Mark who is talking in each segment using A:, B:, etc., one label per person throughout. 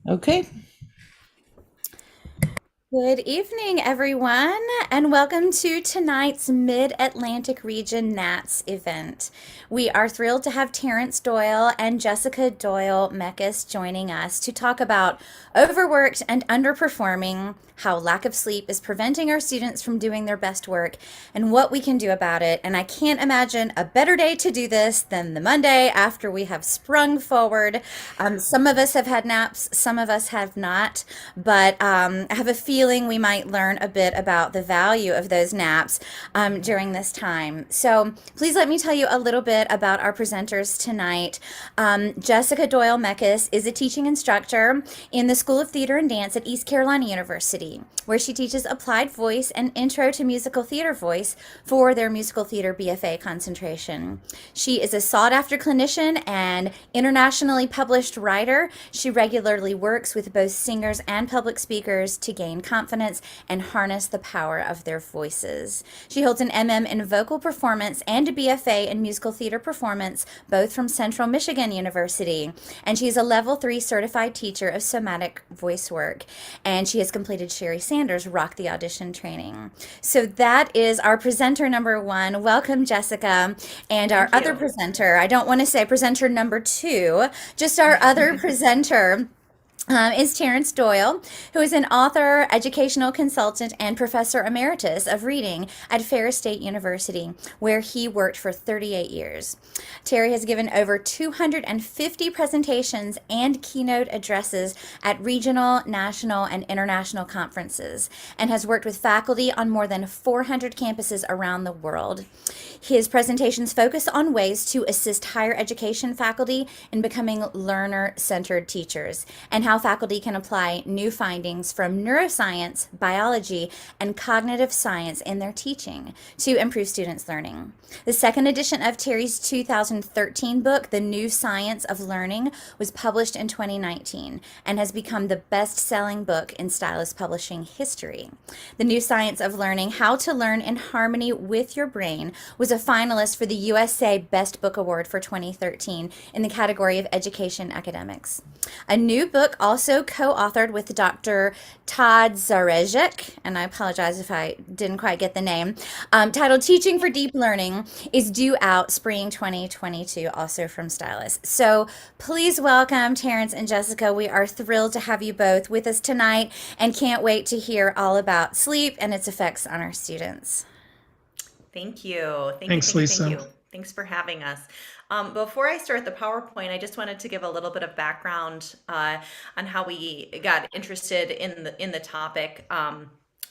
A: Okay.
B: Good evening, everyone, and welcome to tonight's Mid-Atlantic Region NATS event. We are thrilled to have Terence Doyle and Jessica Doyle-Mekkes joining us to talk about overworked and underperforming, how lack of sleep is preventing our students from doing their best work, and what we can do about it. And I can't imagine a better day to do this than the Monday after we have sprung forward. Some of us have had naps, some of us have not, but I have a feeling we might learn a bit about the value of those naps during this time. So please let me tell you a little bit about our presenters tonight. Jessica Doyle-Mekkes is a teaching instructor in the School of Theater and Dance at East Carolina University, where she teaches applied voice and intro to musical theater voice for their musical theater BFA concentration. She is a sought-after clinician and internationally published writer. She regularly works with both singers and public speakers to gain confidence and harness the power of their voices. She holds an MM in vocal performance and a BFA in musical theater performance, both from Central Michigan University. And she's a level 3 certified teacher of somatic voice work. And she has completed Sherry Sanders' Rock the Audition training. So that is our presenter number one. Welcome, Jessica. And our
C: Thank
B: other
C: you.
B: presenter, I don't want to say presenter number two, just our other presenter is Terence Doyle, who is an author, educational consultant, and professor emeritus of reading at Ferris State University, where he worked for 38 years. Terry has given over 250 presentations and keynote addresses at regional, national, and international conferences, and has worked with faculty on more than 400 campuses around the world. His presentations focus on ways to assist higher education faculty in becoming learner-centered teachers, and how faculty can apply new findings from neuroscience, biology, and cognitive science in their teaching to improve students' learning. The second edition of Terry's 2013 book, The New Science of Learning, was published in 2019 and has become the best-selling book in Stylus Publishing history. The New Science of Learning, How to Learn in Harmony with Your Brain, was a finalist for the USA Best Book Award for 2013 in the category of Education Academics. A new book, also co-authored with Dr. Todd Zarezek, and I apologize if I didn't quite get the name, titled Teaching for Deep Learning, is due out spring 2022, also from Stylus. So please welcome Terence and Jessica. We are thrilled to have you both with us tonight and can't wait to hear all about sleep and its effects on our students.
C: Thank you.
A: Thanks, Lisa.
C: Thanks for having us. Before I start the PowerPoint, I just wanted to give a little bit of background on how we got interested in the topic.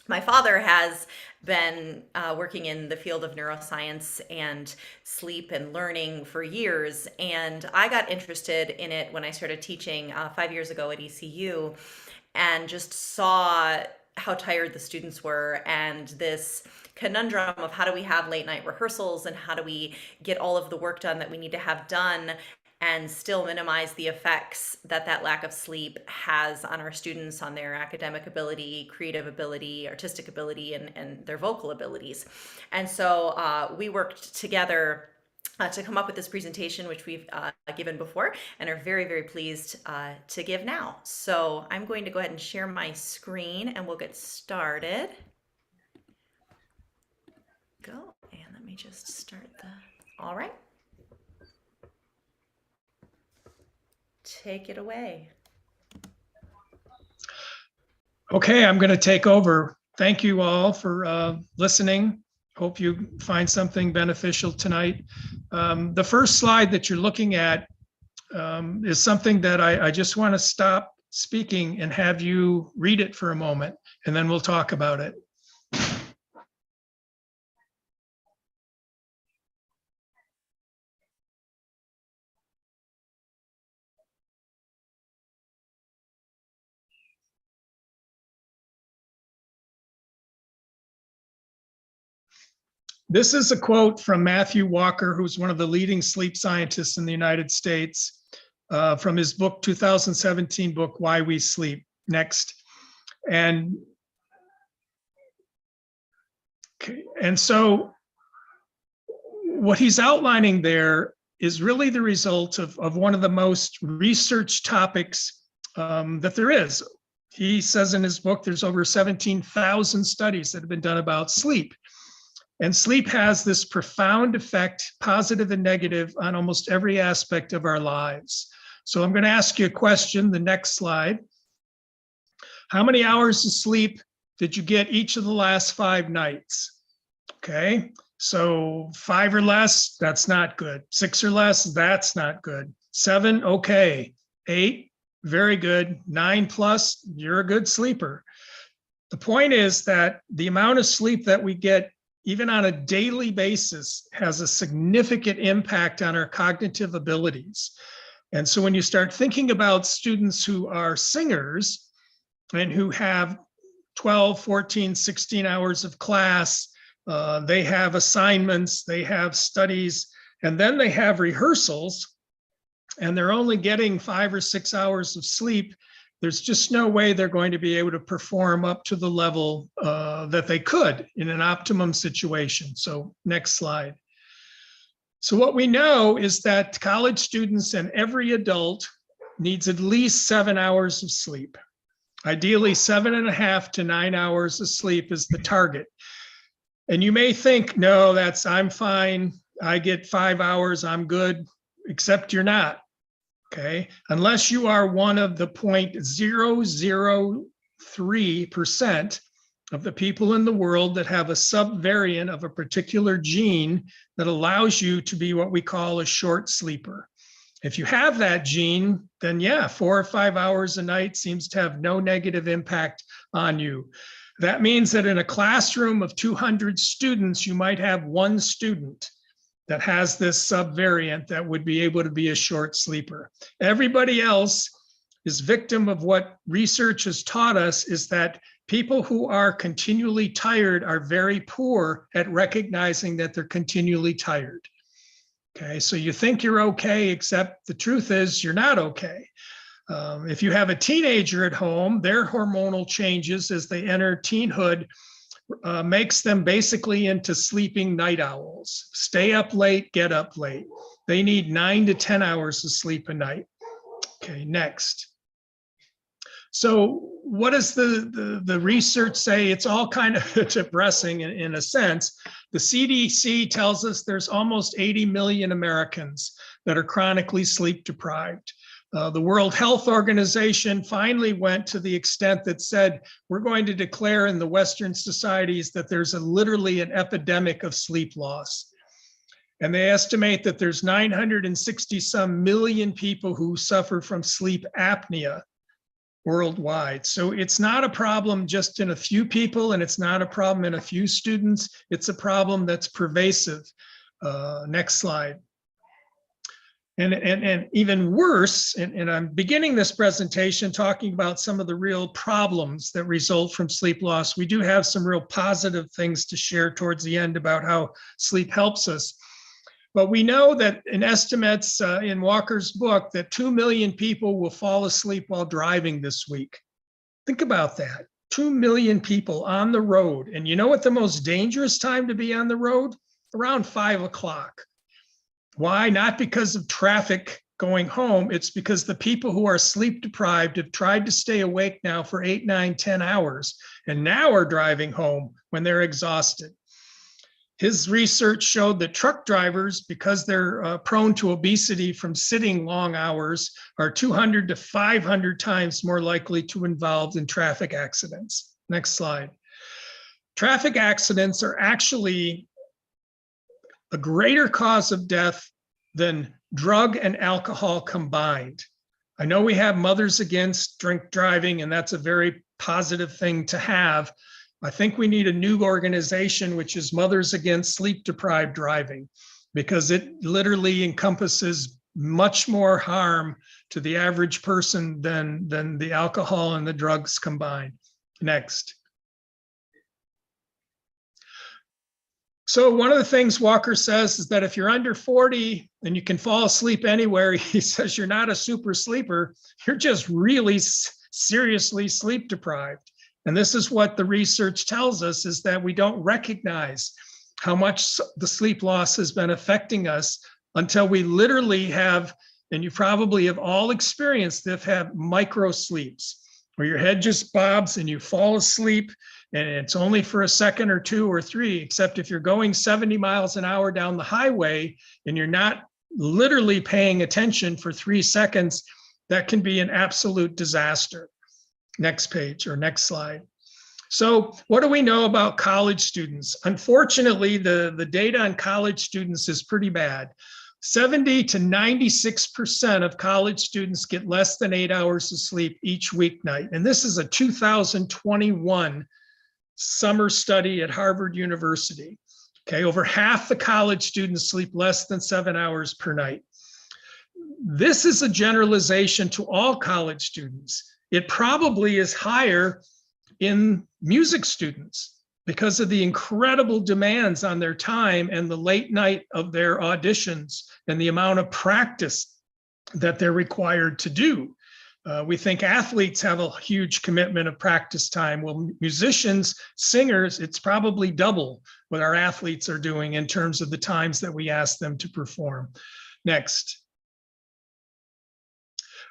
C: My father has been working in the field of neuroscience and sleep and learning for years, and I got interested in it when I started teaching 5 years ago at ECU, and just saw how tired the students were, and this conundrum of how do we have late night rehearsals and how do we get all of the work done that we need to have done and still minimize the effects that that lack of sleep has on our students, on their academic ability, creative ability, artistic ability, and their vocal abilities. And so we worked together to come up with this presentation, which we've given before and are very, very pleased to give now. So I'm going to go ahead and share my screen and we'll get started. Go, and let me just start all right. Take it away.
A: Okay, I'm going to take over. Thank you all for listening. Hope you find something beneficial tonight. The first slide that you're looking at is something that I just want to stop speaking and have you read it for a moment, and then we'll talk about it. This is a quote from Matthew Walker, who's one of the leading sleep scientists in the United States, from his book, 2017 book, Why We Sleep. Next. And so what he's outlining there is really the result of one of the most researched topics that there is. He says in his book, there's over 17,000 studies that have been done about sleep. And sleep has this profound effect, positive and negative, on almost every aspect of our lives. So I'm going to ask you a question, the next slide. How many hours of sleep did you get each of the last 5 nights? Okay, so 5 or less, that's not good. 6 or less, that's not good. 7, okay. 8, very good. 9 plus, you're a good sleeper. The point is that the amount of sleep that we get, even on a daily basis, has a significant impact on our cognitive abilities. And so when you start thinking about students who are singers and who have 12, 14, 16 hours of class, they have assignments, they have studies, and then they have rehearsals, and they're only getting 5 or 6 hours of sleep, there's just no way they're going to be able to perform up to the level that they could in an optimum situation. So next slide. So what we know is that college students and every adult needs at least 7 hours of sleep. Ideally, 7.5 to 9 hours of sleep is the target. And you may think, no, I'm fine. I get 5 hours, I'm good, except you're not. Okay, unless you are one of the 0.003% of the people in the world that have a subvariant of a particular gene that allows you to be what we call a short sleeper. If you have that gene, then yeah, 4 or 5 hours a night seems to have no negative impact on you. That means that in a classroom of 200 students, you might have 1 student that has this subvariant that would be able to be a short sleeper. Everybody else is victim of what research has taught us, is that people who are continually tired are very poor at recognizing that they're continually tired. Okay, so you think you're okay, except the truth is you're not okay. If you have a teenager at home, their hormonal changes as they enter teenhood makes them basically into sleeping night owls. Stay up late, get up late. They need 9 to 10 hours of sleep a night. Okay, next. So what does the research say? It's all kind of depressing in a sense. The CDC tells us there's almost 80 million Americans that are chronically sleep deprived. The World Health Organization finally went to the extent that said, we're going to declare in the Western societies that there's literally an epidemic of sleep loss. And they estimate that there's 960 some million people who suffer from sleep apnea worldwide. So it's not a problem just in a few people, and it's not a problem in a few students. It's a problem that's pervasive. Next slide. And even worse, and I'm beginning this presentation talking about some of the real problems that result from sleep loss. We do have some real positive things to share towards the end about how sleep helps us. But we know that in estimates in Walker's book that 2 million people will fall asleep while driving this week. Think about that, 2 million people on the road. And you know what the most dangerous time to be on the road? Around 5 o'clock. Why? Not because of traffic going home. It's because the people who are sleep deprived have tried to stay awake now for 8, 9, 10 hours, and now are driving home when they're exhausted. His research showed that truck drivers, because they're prone to obesity from sitting long hours, are 200 to 500 times more likely to involve in traffic accidents. Next slide. Traffic accidents are actually a greater cause of death than drug and alcohol combined. I know we have Mothers Against Drink Driving, and that's a very positive thing to have. I think we need a new organization, which is Mothers Against Sleep Deprived Driving, because it literally encompasses much more harm to the average person than the alcohol and the drugs combined. Next. So one of the things Walker says is that if you're under 40 and you can fall asleep anywhere, he says you're not a super sleeper, you're just really seriously sleep deprived. And this is what the research tells us, is that we don't recognize how much the sleep loss has been affecting us until we literally have and you probably have all experienced this, have micro sleeps, where your head just bobs and you fall asleep, and it's only for a second or two or three, except if you're going 70 miles an hour down the highway and you're not literally paying attention for 3 seconds, that can be an absolute disaster. Next page or next slide. So what do we know about college students? Unfortunately, the data on college students is pretty bad. 70 to 96% of college students get less than 8 hours of sleep each weeknight. And this is a 2021 summer study at Harvard University. Okay, over half the college students sleep less than 7 hours per night. This is a generalization to all college students. It probably is higher in music students because of the incredible demands on their time and the late night of their auditions and the amount of practice that they're required to do. We think athletes have a huge commitment of practice time. Well, musicians, singers, it's probably double what our athletes are doing in terms of the times that we ask them to perform. Next.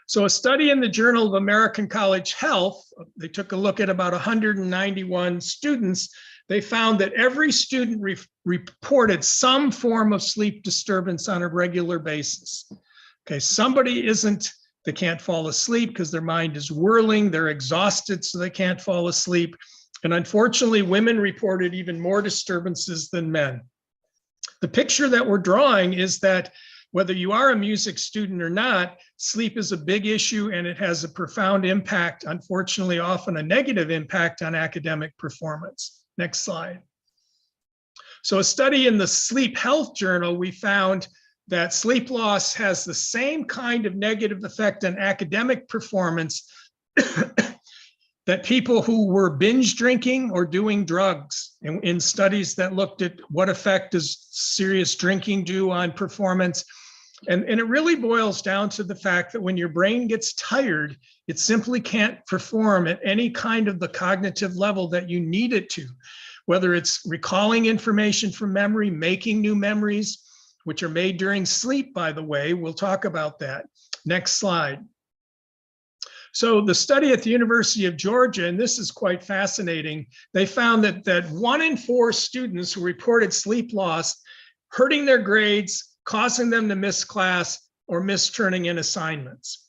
A: So a study in the Journal of American College Health, they took a look at about 191 students. They found that every student reported some form of sleep disturbance on a regular basis. Okay, somebody they can't fall asleep because their mind is whirling, they're exhausted, so they can't fall asleep. And unfortunately, women reported even more disturbances than men. The picture that we're drawing is that whether you are a music student or not, sleep is a big issue and it has a profound impact, unfortunately, often a negative impact on academic performance. Next slide. So a study in the Sleep Health Journal, we found that sleep loss has the same kind of negative effect on academic performance that people who were binge drinking or doing drugs in studies that looked at what effect does serious drinking do on performance. And it really boils down to the fact that when your brain gets tired, it simply can't perform at any kind of the cognitive level that you need it to, whether it's recalling information from memory, making new memories, which are made during sleep, by the way. We'll talk about that. Next slide. So the study at the University of Georgia, and this is quite fascinating, they found that 1 in 4 students who reported sleep loss hurting their grades, causing them to miss class or miss turning in assignments.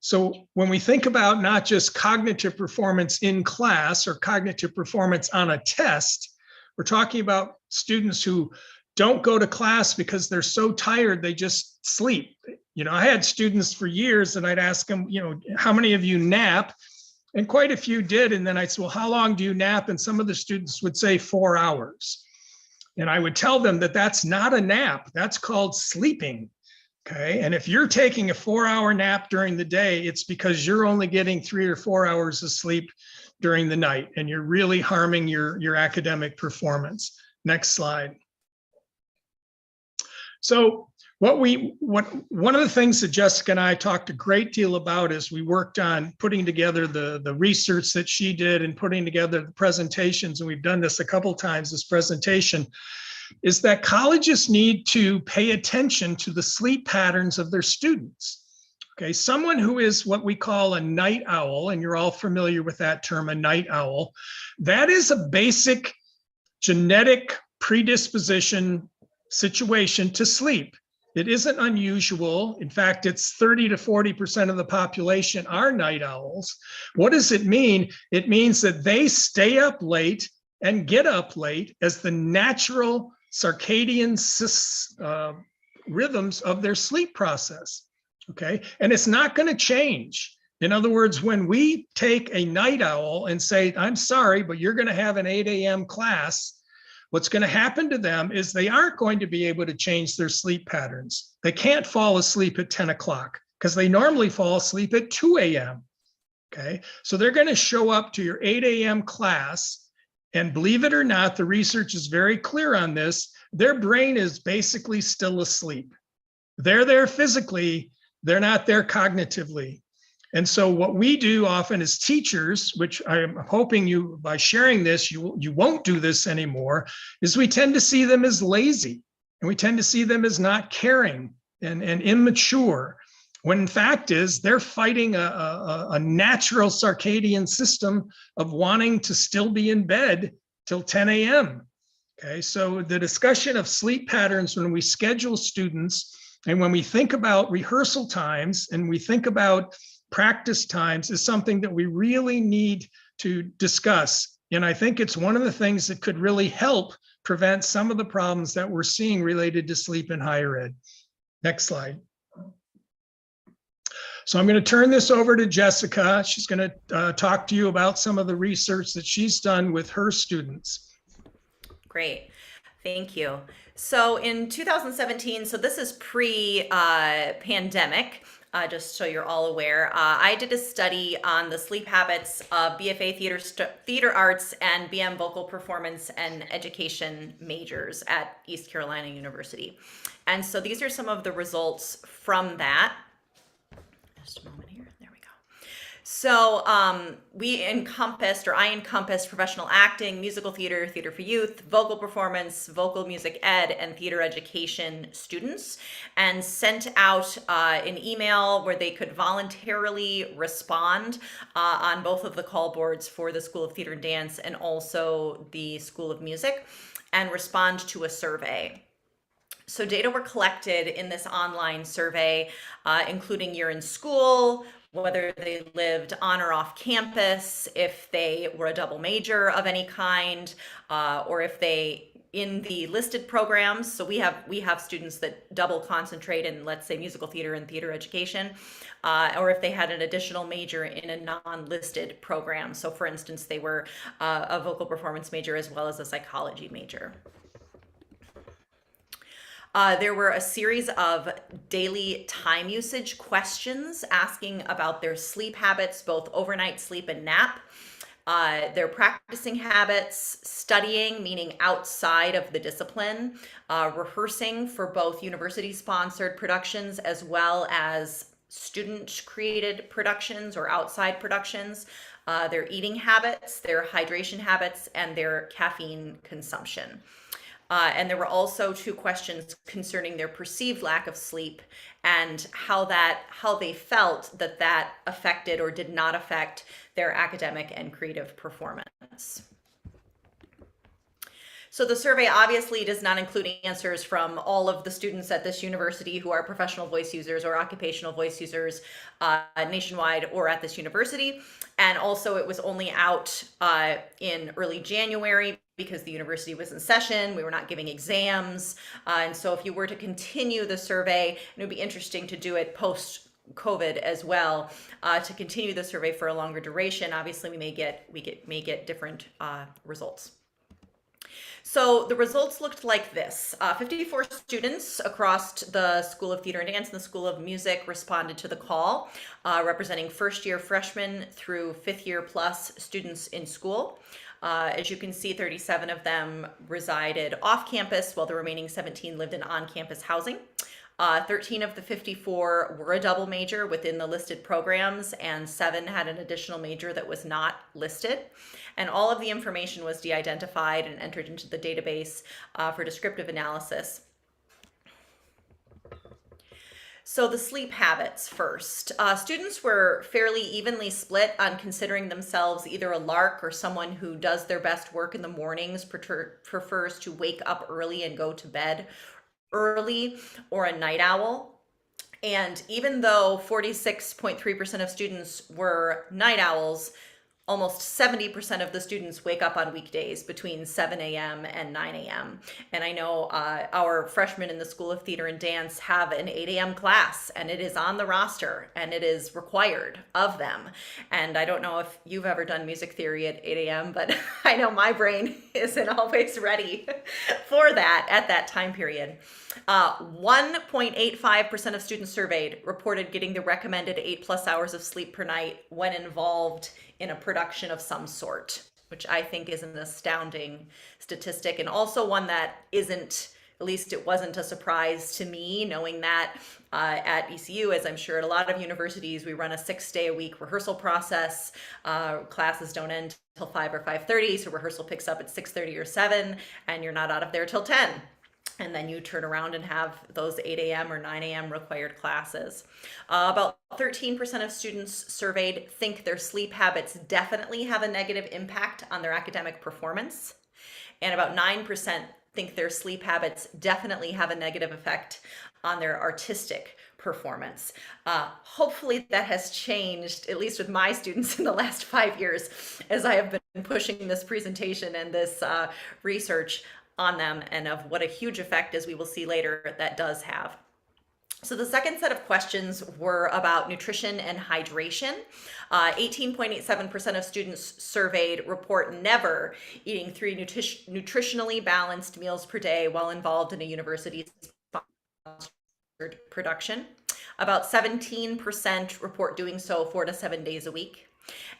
A: So when we think about not just cognitive performance in class or cognitive performance on a test, we're talking about students who don't go to class because they're so tired, they just sleep. You know, I had students for years and I'd ask them, you know, how many of you nap? And quite a few did. And then I'd say, well, how long do you nap? And some of the students would say 4 hours. And I would tell them that that's not a nap, that's called sleeping. Okay. And if you're taking a 4-hour nap during the day, it's because you're only getting 3 or 4 hours of sleep during the night, and you're really harming your academic performance. Next slide. So one of the things that Jessica and I talked a great deal about as we worked on putting together the research that she did and putting together the presentations, and we've done this a couple times, this presentation, is that colleges need to pay attention to the sleep patterns of their students. Okay, someone who is what we call a night owl, and you're all familiar with that term, a night owl, that is a basic genetic predisposition situation to sleep. It isn't unusual. In fact, it's 30 to 40% of the population are night owls. What does it mean? It means that they stay up late and get up late as the natural circadian rhythms of their sleep process. Okay, and it's not going to change. In other words, when we take a night owl and say, I'm sorry, but you're going to have an 8 a.m. class, what's going to happen to them is they aren't going to be able to change their sleep patterns. They can't fall asleep at 10 o'clock because they normally fall asleep at 2 a.m. Okay, so they're going to show up to your 8 a.m. class, and believe it or not, the research is very clear on this. Their brain is basically still asleep. They're there physically, they're not there cognitively. And so what we do often as teachers, which I'm hoping you, by sharing this, you won't do this anymore, is we tend to see them as lazy, and we tend to see them as not caring and immature. when in fact is they're fighting a natural circadian system of wanting to still be in bed till 10 a.m. Okay, so the discussion of sleep patterns when we schedule students and when we think about rehearsal times and we think about practice times is something that we really need to discuss. And I think it's one of the things that could really help prevent some of the problems that we're seeing related to sleep in higher ed. Next slide. So I'm going to turn this over to Jessica. She's going to talk to you about some of the research that she's done with her students.
C: Great. Thank you. So in 2017, so this is pre-pandemic, just so you're all aware, I did a study on the sleep habits of BFA theater arts and BM vocal performance and education majors at East Carolina University. And so these are some of the results from that. Just a moment here. There we go. So I encompassed professional acting, musical theater, theater for youth, vocal performance, vocal music ed, and theater education students, and sent out an email where they could voluntarily respond on both of the call boards for the School of Theater and Dance and also the School of Music, and respond to a survey. So data were collected in this online survey, including year in school, whether they lived on or off campus, if they were a double major of any kind, or if they in the listed programs. So we have students that double concentrate in, let's say, musical theater and theater education, or if they had an additional major in a non-listed program. So for instance, they were a vocal performance major as well as a psychology major. There were a series of daily time usage questions asking about their sleep habits, both overnight sleep and nap, their practicing habits, studying, meaning outside of the discipline, rehearsing for both university-sponsored productions as well as student-created productions or outside productions, their eating habits, their hydration habits, and their caffeine consumption. And there were also 2 questions concerning their perceived lack of sleep and how they felt that affected or did not affect their academic and creative performance. So the survey obviously does not include answers from all of the students at this university who are professional voice users or occupational voice users nationwide or at this university. And also it was only out in early January because the university was in session. We were not giving exams. And so if you were to continue the survey, it would be interesting to do it post-COVID as well, to continue the survey for a longer duration. Obviously, we may get different results. So the results looked like this. 54 students across the School of Theater and Dance and the School of Music responded to the call, representing first-year freshmen through fifth-year plus students in school. As you can see, 37 of them resided off campus, while the remaining 17 lived in on-campus housing. 13 of the 54 were a double major within the listed programs, and 7 had an additional major that was not listed. And all of the information was de-identified and entered into the database for descriptive analysis. So the sleep habits first. Students were fairly evenly split on considering themselves either a lark or someone who does their best work in the mornings, prefers to wake up early and go to bed early, or a night owl. And even though 46.3% of students were night owls, almost 70% of the students wake up on weekdays between 7 a.m. and 9 a.m. And I know our freshmen in the School of Theater and Dance have an 8 a.m. class, and it is on the roster, and it is required of them. And I don't know if you've ever done music theory at 8 a.m., but I know my brain isn't always ready for that at that time period. 1.85% of students surveyed reported getting the recommended 8+ hours of sleep per night when involved in a production of some sort, which I think is an astounding statistic, and also one that isn't, at least it wasn't a surprise to me, knowing that at ECU, as I'm sure at a lot of universities, we run a 6-day-a-week rehearsal process. Classes don't end till 5 or 5:30, so rehearsal picks up at 6:30 or 7, and you're not out of there till 10. and then you turn around and have those 8 a.m. or 9 a.m. required classes. About 13% of students surveyed think their sleep habits definitely have a negative impact on their academic performance, and about 9% think their sleep habits definitely have a negative effect on their artistic performance. Hopefully that has changed, at least with my students, in the last 5 years, as I have been pushing this presentation and this research on them, and of what a huge effect, as we will see later, that does have. So the second set of questions were about nutrition and hydration. 18.87% of students surveyed report never eating 3 nutritionally balanced meals per day while involved in a university-sponsored production. About 17% report doing so 4 to 7 days a week.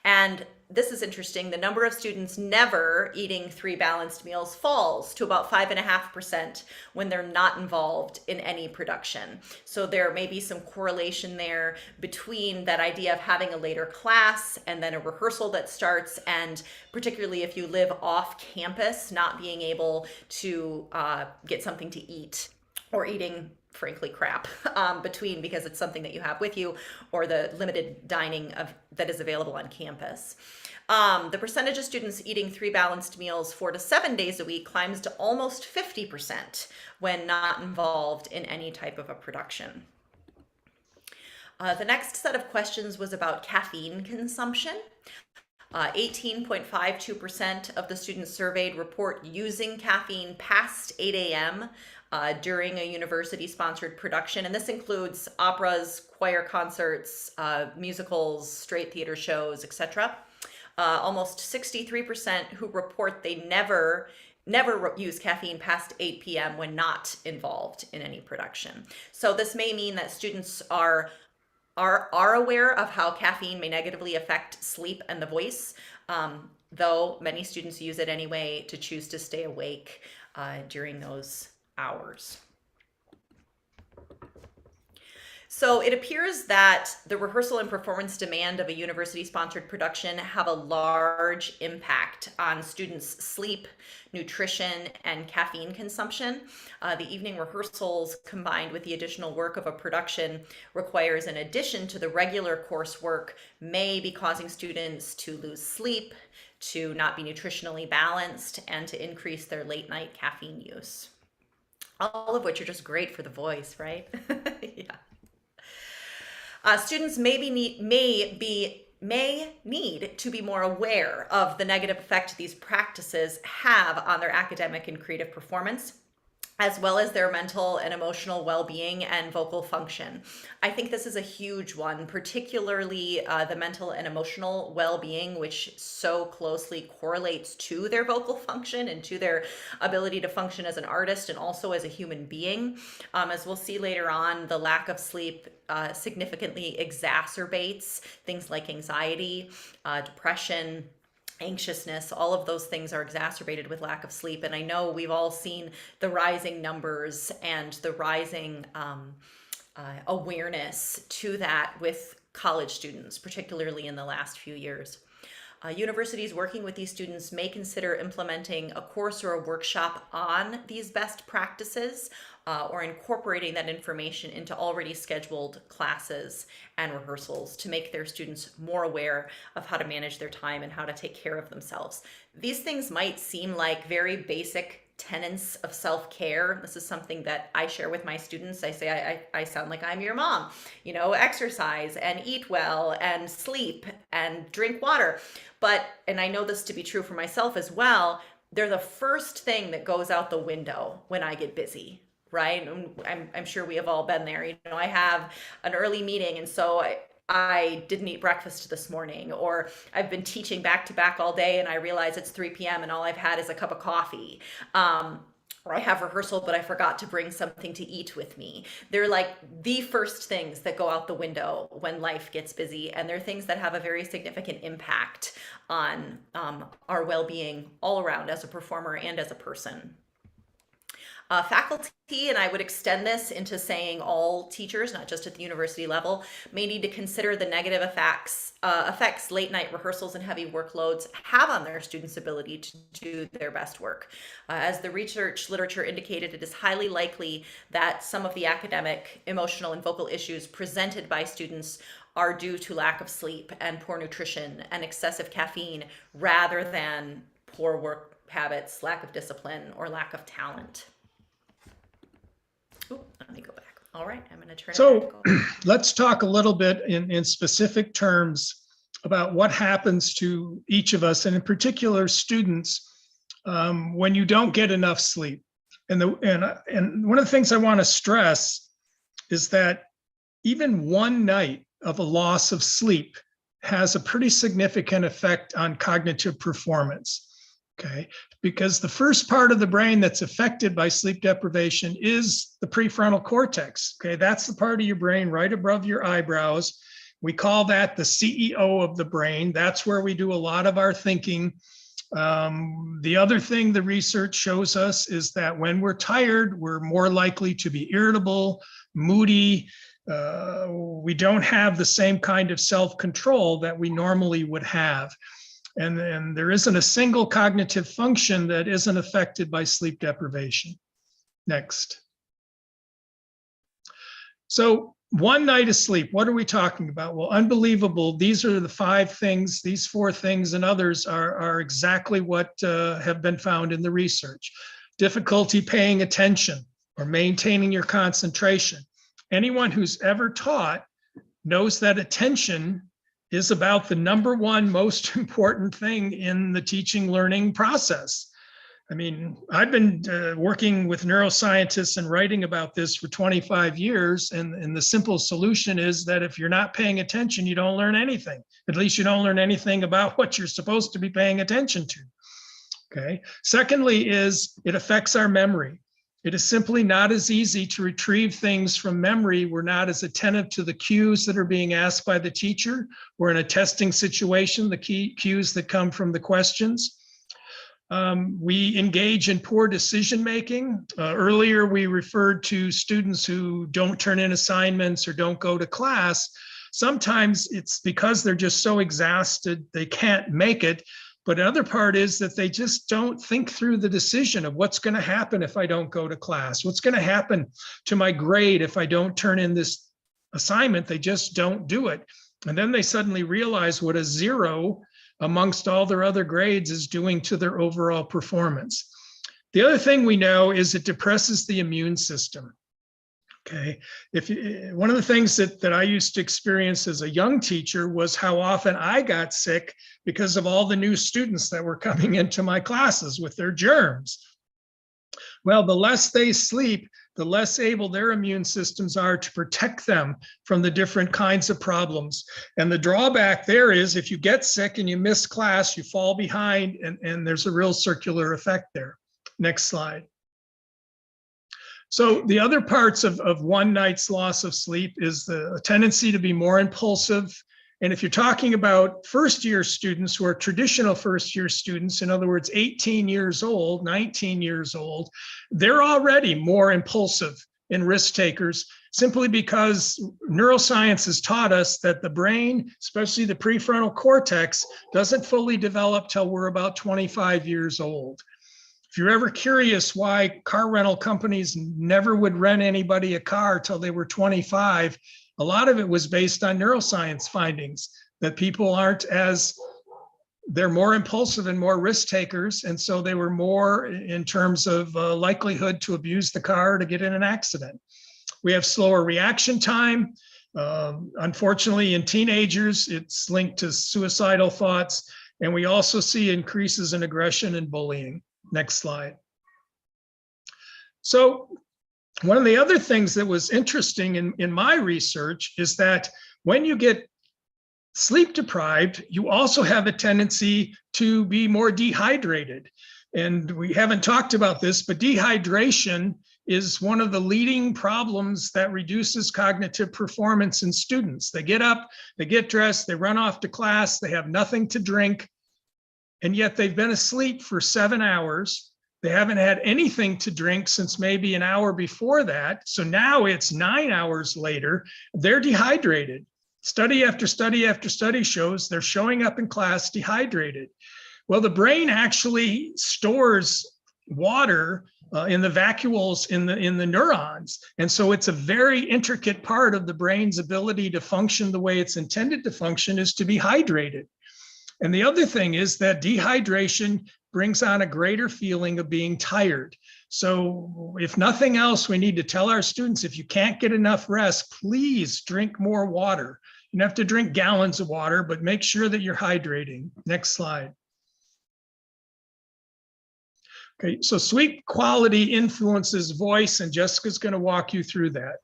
C: And this is interesting. The number of students never eating 3 balanced meals falls to about 5.5% when they're not involved in any production. So there may be some correlation there between that idea of having a later class and then a rehearsal that starts, and particularly if you live off campus, not being able to get something to eat, or eating frankly crap between, because it's something that you have with you, or the limited dining that is available on campus. The percentage of students eating 3 balanced meals 4 to 7 days a week climbs to almost 50% when not involved in any type of a production. The next set of questions was about caffeine consumption. 18.52% of the students surveyed report using caffeine past 8 a.m. During a university-sponsored production, and this includes operas, choir concerts, musicals, straight theater shows, etc. Almost 63% who report they never use caffeine past 8 p.m. when not involved in any production. So this may mean that students are aware of how caffeine may negatively affect sleep and the voice, though many students use it anyway to choose to stay awake during those hours. So it appears that the rehearsal and performance demand of a university-sponsored production have a large impact on students' sleep, nutrition, and caffeine consumption. The evening rehearsals, combined with the additional work of a production, requires, in addition to the regular coursework, may be causing students to lose sleep, to not be nutritionally balanced, and to increase their late-night caffeine use. All of which are just great for the voice, right? Yeah. Students may need to be more aware of the negative effect these practices have on their academic and creative performance, as well as their mental and emotional well-being and vocal function. I think this is a huge one, particularly the mental and emotional well-being, which so closely correlates to their vocal function and to their ability to function as an artist and also as a human being. As we'll see later on, the lack of sleep significantly exacerbates things like anxiety, depression, anxiousness. All of those things are exacerbated with lack of sleep. And I know we've all seen the rising numbers and the rising awareness to that with college students, particularly in the last few years. Universities working with these students may consider implementing a course or a workshop on these best practices, or incorporating that information into already scheduled classes and rehearsals to make their students more aware of how to manage their time and how to take care of themselves. These things might seem like very basic tenets of self-care. This is something that I share with my students. I say, I sound like I'm your mom, exercise and eat well and sleep and drink water. And I know this to be true for myself as well, they're the first thing that goes out the window when I get busy, right? I'm sure we have all been there. I have an early meeting, and so I didn't eat breakfast this morning, or I've been teaching back to back all day and I realize it's 3 p.m. and all I've had is a cup of coffee. Or I have rehearsal, but I forgot to bring something to eat with me. They're like the first things that go out the window when life gets busy, and they're things that have a very significant impact on our well-being all around as a performer and as a person. Faculty, and I would extend this into saying all teachers, not just at the university level, may need to consider the negative effects late night rehearsals and heavy workloads have on their students' ability to do their best work. As the research literature indicated, it is highly likely that some of the academic, emotional, and vocal issues presented by students are due to lack of sleep and poor nutrition and excessive caffeine rather than poor work habits, lack of discipline, or lack of talent. Ooh, let me go back. All right, I'm going to turn it back.
A: Let's talk a little bit in specific terms about what happens to each of us, and in particular students, when you don't get enough sleep. And one of the things I want to stress is that even one night of a loss of sleep has a pretty significant effect on cognitive performance. Okay, because the first part of the brain that's affected by sleep deprivation is the prefrontal cortex. Okay, that's the part of your brain right above your eyebrows. We call that the CEO of the brain. That's where we do a lot of our thinking. The other thing the research shows us is that when we're tired, we're more likely to be irritable, moody. We don't have the same kind of self-control that we normally would have. And there isn't a single cognitive function that isn't affected by sleep deprivation. Next. So one night of sleep, what are we talking about? Well, unbelievable. These are the 5 things, these 4 things and others are exactly what have been found in the research. Difficulty paying attention or maintaining your concentration. Anyone who's ever taught knows that attention is about the number one most important thing in the teaching learning process. I mean, I've been working with neuroscientists and writing about this for 25 years. And the simple solution is that if you're not paying attention, you don't learn anything. At least you don't learn anything about what you're supposed to be paying attention to. Okay. Secondly is it affects our memory. It is simply not as easy to retrieve things from memory. We're not as attentive to the cues that are being asked by the teacher. We're in a testing situation, the key cues that come from the questions. We engage in poor decision-making. Earlier, we referred to students who don't turn in assignments or don't go to class. Sometimes it's because they're just so exhausted, they can't make it. But another part is that they just don't think through the decision of what's going to happen if I don't go to class, what's going to happen to my grade if I don't turn in this assignment. They just don't do it. And then they suddenly realize what a 0 amongst all their other grades is doing to their overall performance. The other thing we know is it depresses the immune system. Okay, one of the things that I used to experience as a young teacher was how often I got sick because of all the new students that were coming into my classes with their germs. Well, the less they sleep, the less able their immune systems are to protect them from the different kinds of problems. And the drawback there is if you get sick and you miss class, you fall behind, and there's a real circular effect there. Next slide. So the other parts of one night's loss of sleep is the tendency to be more impulsive. And if you're talking about first-year students who are traditional first-year students, in other words, 18 years old, 19 years old, they're already more impulsive and risk takers simply because neuroscience has taught us that the brain, especially the prefrontal cortex, doesn't fully develop till we're about 25 years old. If you're ever curious why car rental companies never would rent anybody a car till they were 25, a lot of it was based on neuroscience findings that people they're more impulsive and more risk takers. And so they were more in terms of likelihood to abuse the car, to get in an accident. We have slower reaction time. Unfortunately, in teenagers, it's linked to suicidal thoughts. And we also see increases in aggression and bullying. Next slide. So one of the other things that was interesting in my research is that when you get sleep deprived, you also have a tendency to be more dehydrated. And we haven't talked about this, but dehydration is one of the leading problems that reduces cognitive performance in students. They get up, they get dressed, they run off to class, they have nothing to drink, and yet they've been asleep for 7 hours. They haven't had anything to drink since maybe an hour before that. So now it's 9 hours later, they're dehydrated. Study after study after study shows they're showing up in class dehydrated. Well, the brain actually stores water in the vacuoles in the neurons. And so it's a very intricate part of the brain's ability to function the way it's intended to function is to be hydrated. And the other thing is that dehydration brings on a greater feeling of being tired. So if nothing else, we need to tell our students, if you can't get enough rest, please drink more water. You don't have to drink gallons of water, but make sure that you're hydrating. Next slide. Okay, so sleep quality influences voice, and Jessica's going to walk you through that.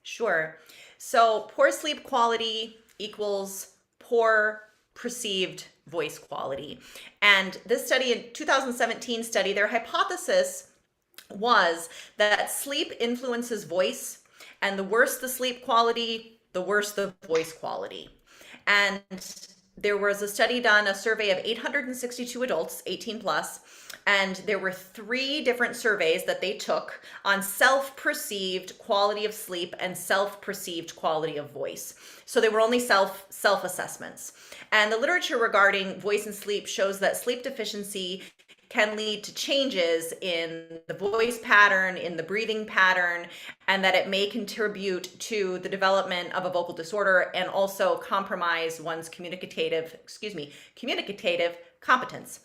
C: Sure. So poor sleep quality equals poor perceived voice quality. And this study, in 2017 study, their hypothesis was that sleep influences voice, and the worse the sleep quality, the worse the voice quality. And there was a study done, a survey of 862 adults, 18 plus, and there were 3 different surveys that they took on self-perceived quality of sleep and self-perceived quality of voice. So they were only self-assessments. And the literature regarding voice and sleep shows that sleep deficiency can lead to changes in the voice pattern, in the breathing pattern, and that it may contribute to the development of a vocal disorder and also compromise one's communicative competence.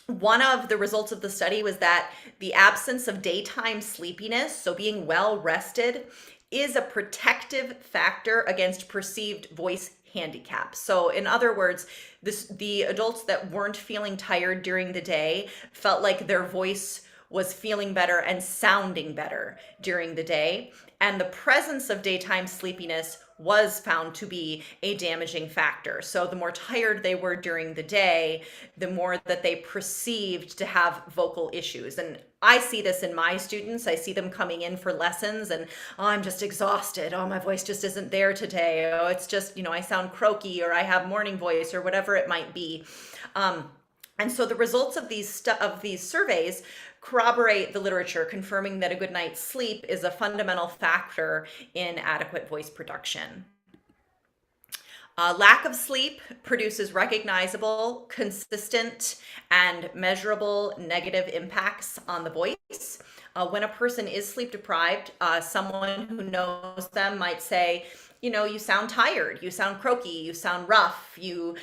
C: One of the results of the study was that the absence of daytime sleepiness, so being well rested, is a protective factor against perceived voice handicap. So in other words, the adults that weren't feeling tired during the day felt like their voice was feeling better and sounding better during the day. And the presence of daytime sleepiness was found to be a damaging factor. So the more tired they were during the day, the more that they perceived to have vocal issues. And I see this in my students. I see them coming in for lessons and, oh, I'm just exhausted. Oh, my voice just isn't there today. Oh, it's just, I sound croaky, or I have morning voice, or whatever it might be. And so the results of these surveys corroborate the literature, confirming that a good night's sleep is a fundamental factor in adequate voice production. Lack of sleep produces recognizable, consistent, and measurable negative impacts on the voice. When a person is sleep deprived, someone who knows them might say, you sound tired, you sound croaky, you sound rough, you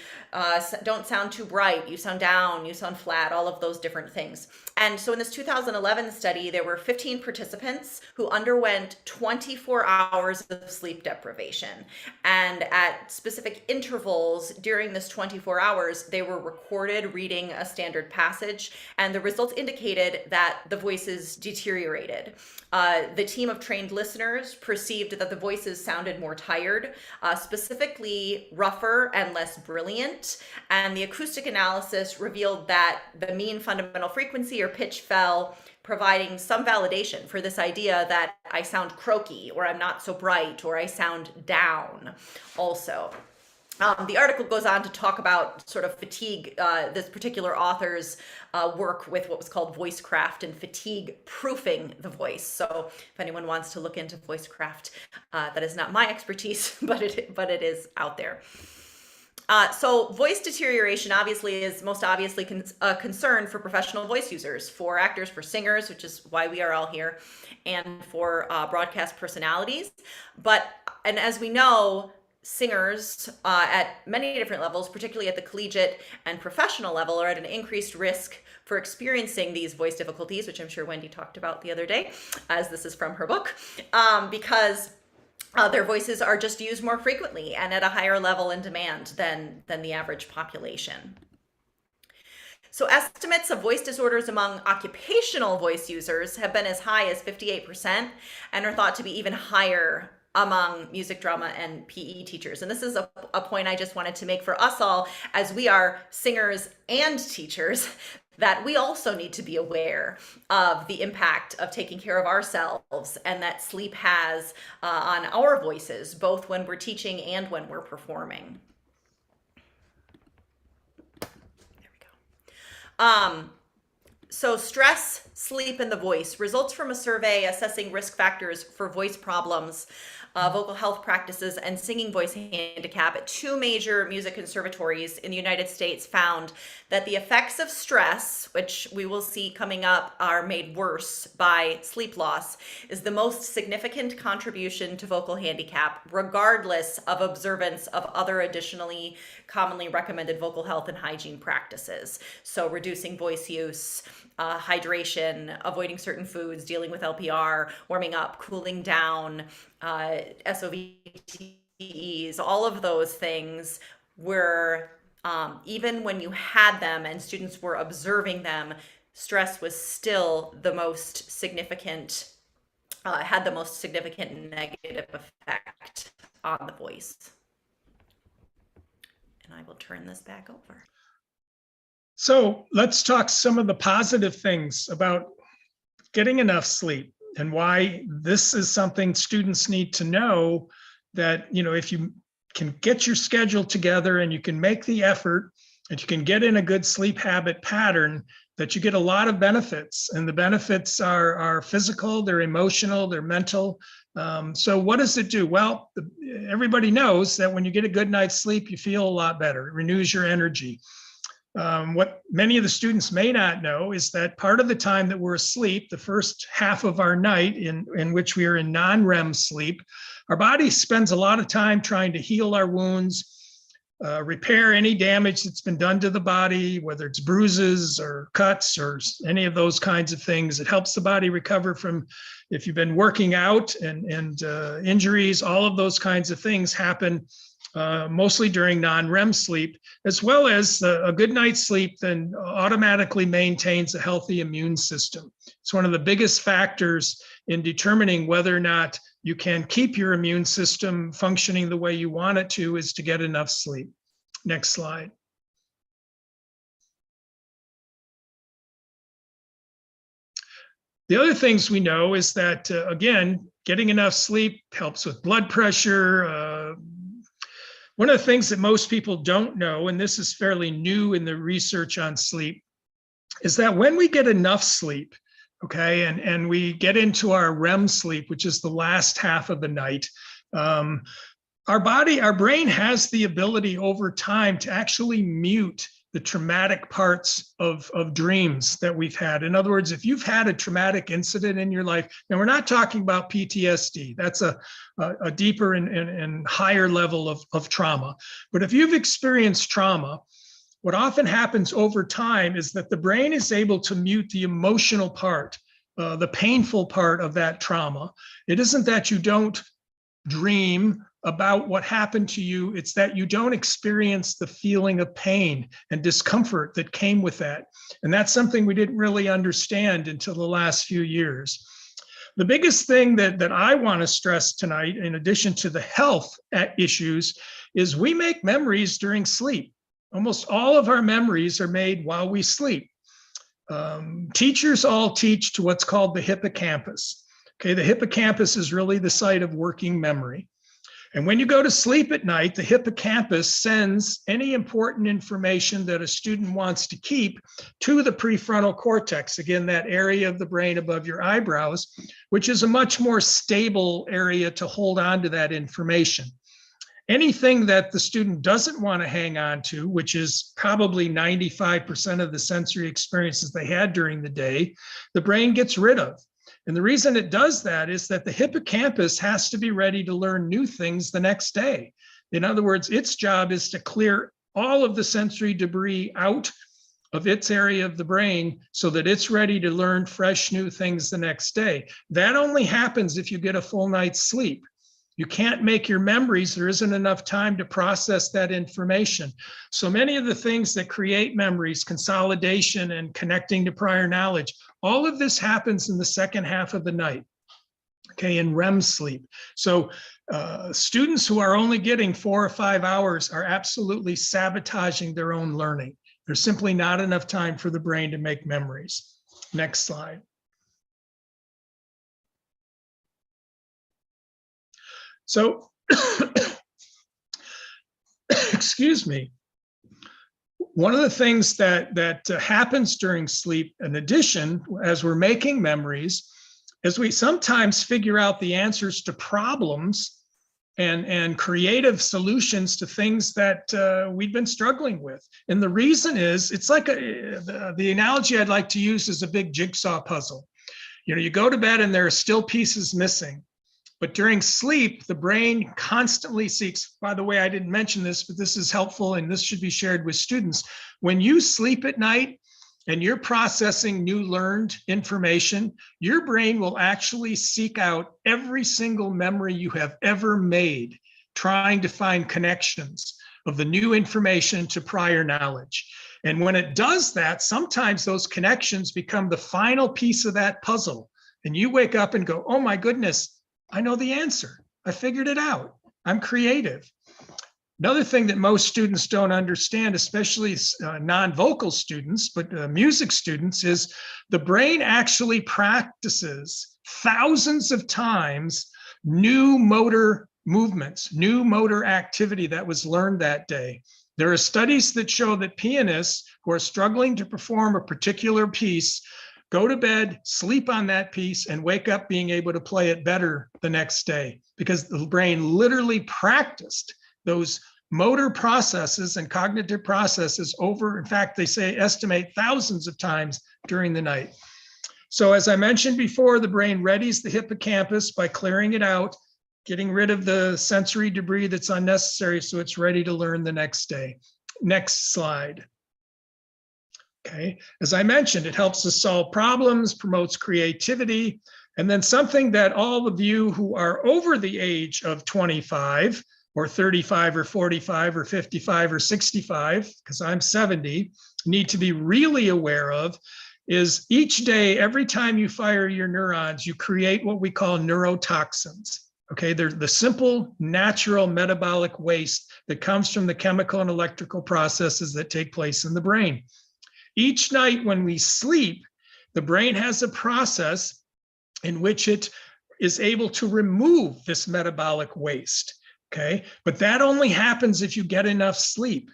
C: don't sound too bright, you sound down, you sound flat, all of those different things. And so in this 2011 study, there were 15 participants who underwent 24 hours of sleep deprivation. And at specific intervals during this 24 hours, they were recorded reading a standard passage, and the results indicated that the voices deteriorated. The team of trained listeners perceived that the voices sounded more tired, specifically rougher and less brilliant. And the acoustic analysis revealed that the mean fundamental frequency or pitch fell, providing some validation for this idea that I sound croaky, or I'm not so bright, or I sound down also. The article goes on to talk about sort of fatigue, this particular author's work with what was called voicecraft and fatigue proofing the voice. So if anyone wants to look into voicecraft, that is not my expertise, but it is out there. So voice deterioration obviously is most obviously a concern for professional voice users, for actors, for singers, which is why we are all here, and for broadcast personalities. And as we know, singers at many different levels, particularly at the collegiate and professional level, are at an increased risk for experiencing these voice difficulties, which I'm sure Wendy talked about the other day, as this is from her book, because their voices are just used more frequently and at a higher level in demand than the average population. So estimates of voice disorders among occupational voice users have been as high as 58% and are thought to be even higher among music, drama, and PE teachers. And this is a point I just wanted to make for us all, as we are singers and teachers, that we also need to be aware of the impact of taking care of ourselves and that sleep has on our voices, both when we're teaching and when we're performing. There we go. So stress, sleep, and the voice. Results from a survey assessing risk factors for voice problems, vocal health practices, and singing voice handicap at two major music conservatories in the United States found that the effects of stress, which we will see coming up, are made worse by sleep loss, is the most significant contribution to vocal handicap, regardless of observance of other additionally commonly recommended vocal health and hygiene practices. So reducing voice use, hydration, avoiding certain foods, dealing with LPR, warming up, cooling down, SOVTEs, all of those things were, even when you had them and students were observing them, stress was still the most significant, had the most significant negative effect on the voice. And I will turn this back over.
A: So let's talk some of the positive things about getting enough sleep and why this is something students need to know, that, you know, if you can get your schedule together and you can make the effort and you can get in a good sleep habit pattern, that you get a lot of benefits. And the benefits are physical, they're emotional, they're mental. So what does it do? Well, everybody knows that when you get a good night's sleep, you feel a lot better. It renews your energy. What many of the students may not know is that part of the time that we're asleep, the first half of our night in which we are in non-REM sleep, our body spends a lot of time trying to heal our wounds, repair any damage that's been done to the body, whether it's bruises or cuts or any of those kinds of things. It helps the body recover from, if you've been working out, and injuries. All of those kinds of things happen mostly during non-REM sleep, as well as a good night's sleep then automatically maintains a healthy immune system. It's one of the biggest factors in determining whether or not you can keep your immune system functioning the way you want it to, is to get enough sleep. Next slide. The other things we know is that, again, getting enough sleep helps with blood pressure. One of the things that most people don't know, and this is fairly new in the research on sleep, is that when we get enough sleep, okay, and we get into our REM sleep, which is the last half of the night, our brain has the ability over time to actually mute the traumatic parts of dreams that we've had. In other words, if you've had a traumatic incident in your life, and we're not talking about PTSD, that's a deeper and higher level of trauma. But if you've experienced trauma, what often happens over time is that the brain is able to mute the emotional part, the painful part of that trauma. It isn't that you don't dream about what happened to you, it's that you don't experience the feeling of pain and discomfort that came with that. And that's something we didn't really understand until the last few years. The biggest thing that I want to stress tonight, in addition to the health issues, is we make memories during sleep. Almost all of our memories are made while we sleep. Teachers all teach to what's called the hippocampus. Okay, the hippocampus is really the site of working memory. And when you go to sleep at night, the hippocampus sends any important information that a student wants to keep to the prefrontal cortex, again, that area of the brain above your eyebrows, which is a much more stable area to hold on to that information. Anything that the student doesn't want to hang on to, which is probably 95% of the sensory experiences they had during the day, the brain gets rid of. And the reason it does that is that the hippocampus has to be ready to learn new things the next day. In other words, its job is to clear all of the sensory debris out of its area of the brain so that it's ready to learn fresh new things the next day. That only happens if you get a full night's sleep. You can't make your memories. There isn't enough time to process that information. So many of the things that create memories, consolidation and connecting to prior knowledge, all of this happens in the second half of the night, okay, in REM sleep. So students who are only getting 4 or 5 hours are absolutely sabotaging their own learning. There's simply not enough time for the brain to make memories. Next slide. So, excuse me. One of the things that happens during sleep, in addition, as we're making memories, is we sometimes figure out the answers to problems and creative solutions to things that we've been struggling with. And the reason is, it's like the analogy I'd like to use is a big jigsaw puzzle. You go to bed and there are still pieces missing. But during sleep, the brain constantly seeks, by the way, I didn't mention this, but this is helpful and this should be shared with students. When you sleep at night and you're processing new learned information, your brain will actually seek out every single memory you have ever made, trying to find connections of the new information to prior knowledge. And when it does that, sometimes those connections become the final piece of that puzzle. And you wake up and go, oh my goodness, I know the answer. I figured it out. I'm creative. Another thing that most students don't understand, especially non-vocal students, but music students, is the brain actually practices thousands of times new motor movements, new motor activity that was learned that day. There are studies that show that pianists who are struggling to perform a particular piece go to bed, sleep on that piece, and wake up being able to play it better the next day, because the brain literally practiced those motor processes and cognitive processes over, in fact, they estimate thousands of times during the night. So as I mentioned before, the brain readies the hippocampus by clearing it out, getting rid of the sensory debris that's unnecessary so it's ready to learn the next day. Next slide. Okay, as I mentioned, it helps us solve problems, promotes creativity, and then something that all of you who are over the age of 25 or 35 or 45 or 55 or 65, because I'm 70, need to be really aware of is each day, every time you fire your neurons, you create what we call neurotoxins. Okay, they're the simple, natural metabolic waste that comes from the chemical and electrical processes that take place in the brain. Each night when we sleep, the brain has a process in which it is able to remove this metabolic waste, okay? But that only happens if you get enough sleep,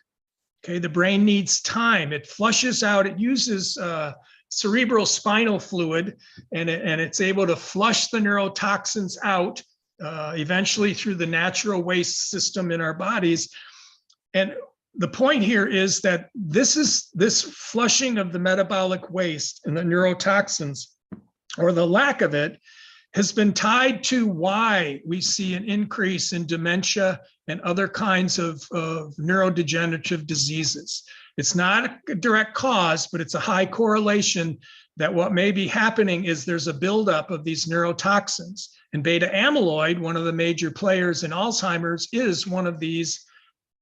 A: okay? The brain needs time. It flushes out, it uses cerebral spinal fluid, and it's able to flush the neurotoxins out eventually through the natural waste system in our bodies. And the point here is that this flushing of the metabolic waste and the neurotoxins, or the lack of it, has been tied to why we see an increase in dementia and other kinds of neurodegenerative diseases. It's not a direct cause, but it's a high correlation that what may be happening is there's a buildup of these neurotoxins. And beta amyloid, one of the major players in Alzheimer's, is one of these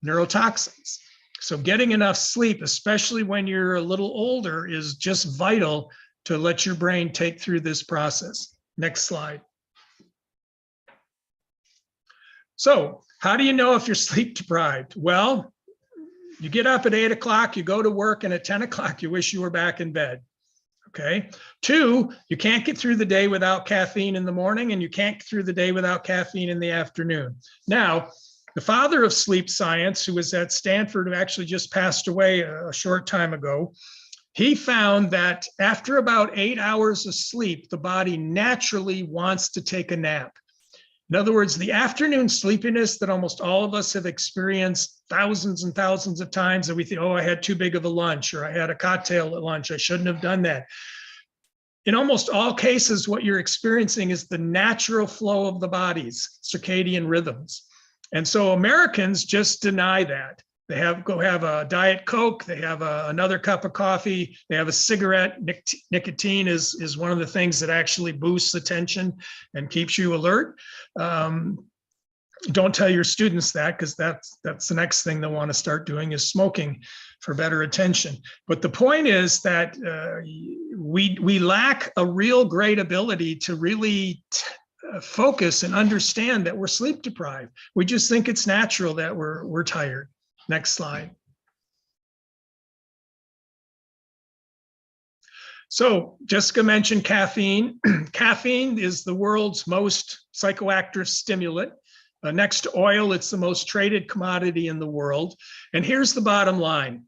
A: neurotoxins. So getting enough sleep, especially when you're a little older, is just vital to let your brain take through this process. Next slide. So how do you know if you're sleep deprived? Well, you get up at 8 o'clock, you go to work, and at 10 o'clock, you wish you were back in bed. Okay. 2, you can't get through the day without caffeine in the morning, and you can't get through the day without caffeine in the afternoon. Now, the father of sleep science, who was at Stanford, who actually just passed away a short time ago, he found that after about 8 hours of sleep, the body naturally wants to take a nap. In other words, the afternoon sleepiness that almost all of us have experienced thousands and thousands of times, that we think, oh, I had too big of a lunch, or I had a cocktail at lunch, I shouldn't have done that. In almost all cases, what you're experiencing is the natural flow of the body's circadian rhythms. And so Americans just deny that. They go have a Diet Coke, they have another cup of coffee, they have a cigarette. Nicotine is one of the things that actually boosts attention and keeps you alert. Don't tell your students that, because that's the next thing they'll want to start doing, is smoking for better attention. But the point is that we lack a real great ability to really focus and understand that we're sleep deprived. We just think it's natural that we're tired. Next slide. So Jessica mentioned caffeine. Caffeine is the world's most psychoactive stimulant. Next to oil, it's the most traded commodity in the world. And here's the bottom line.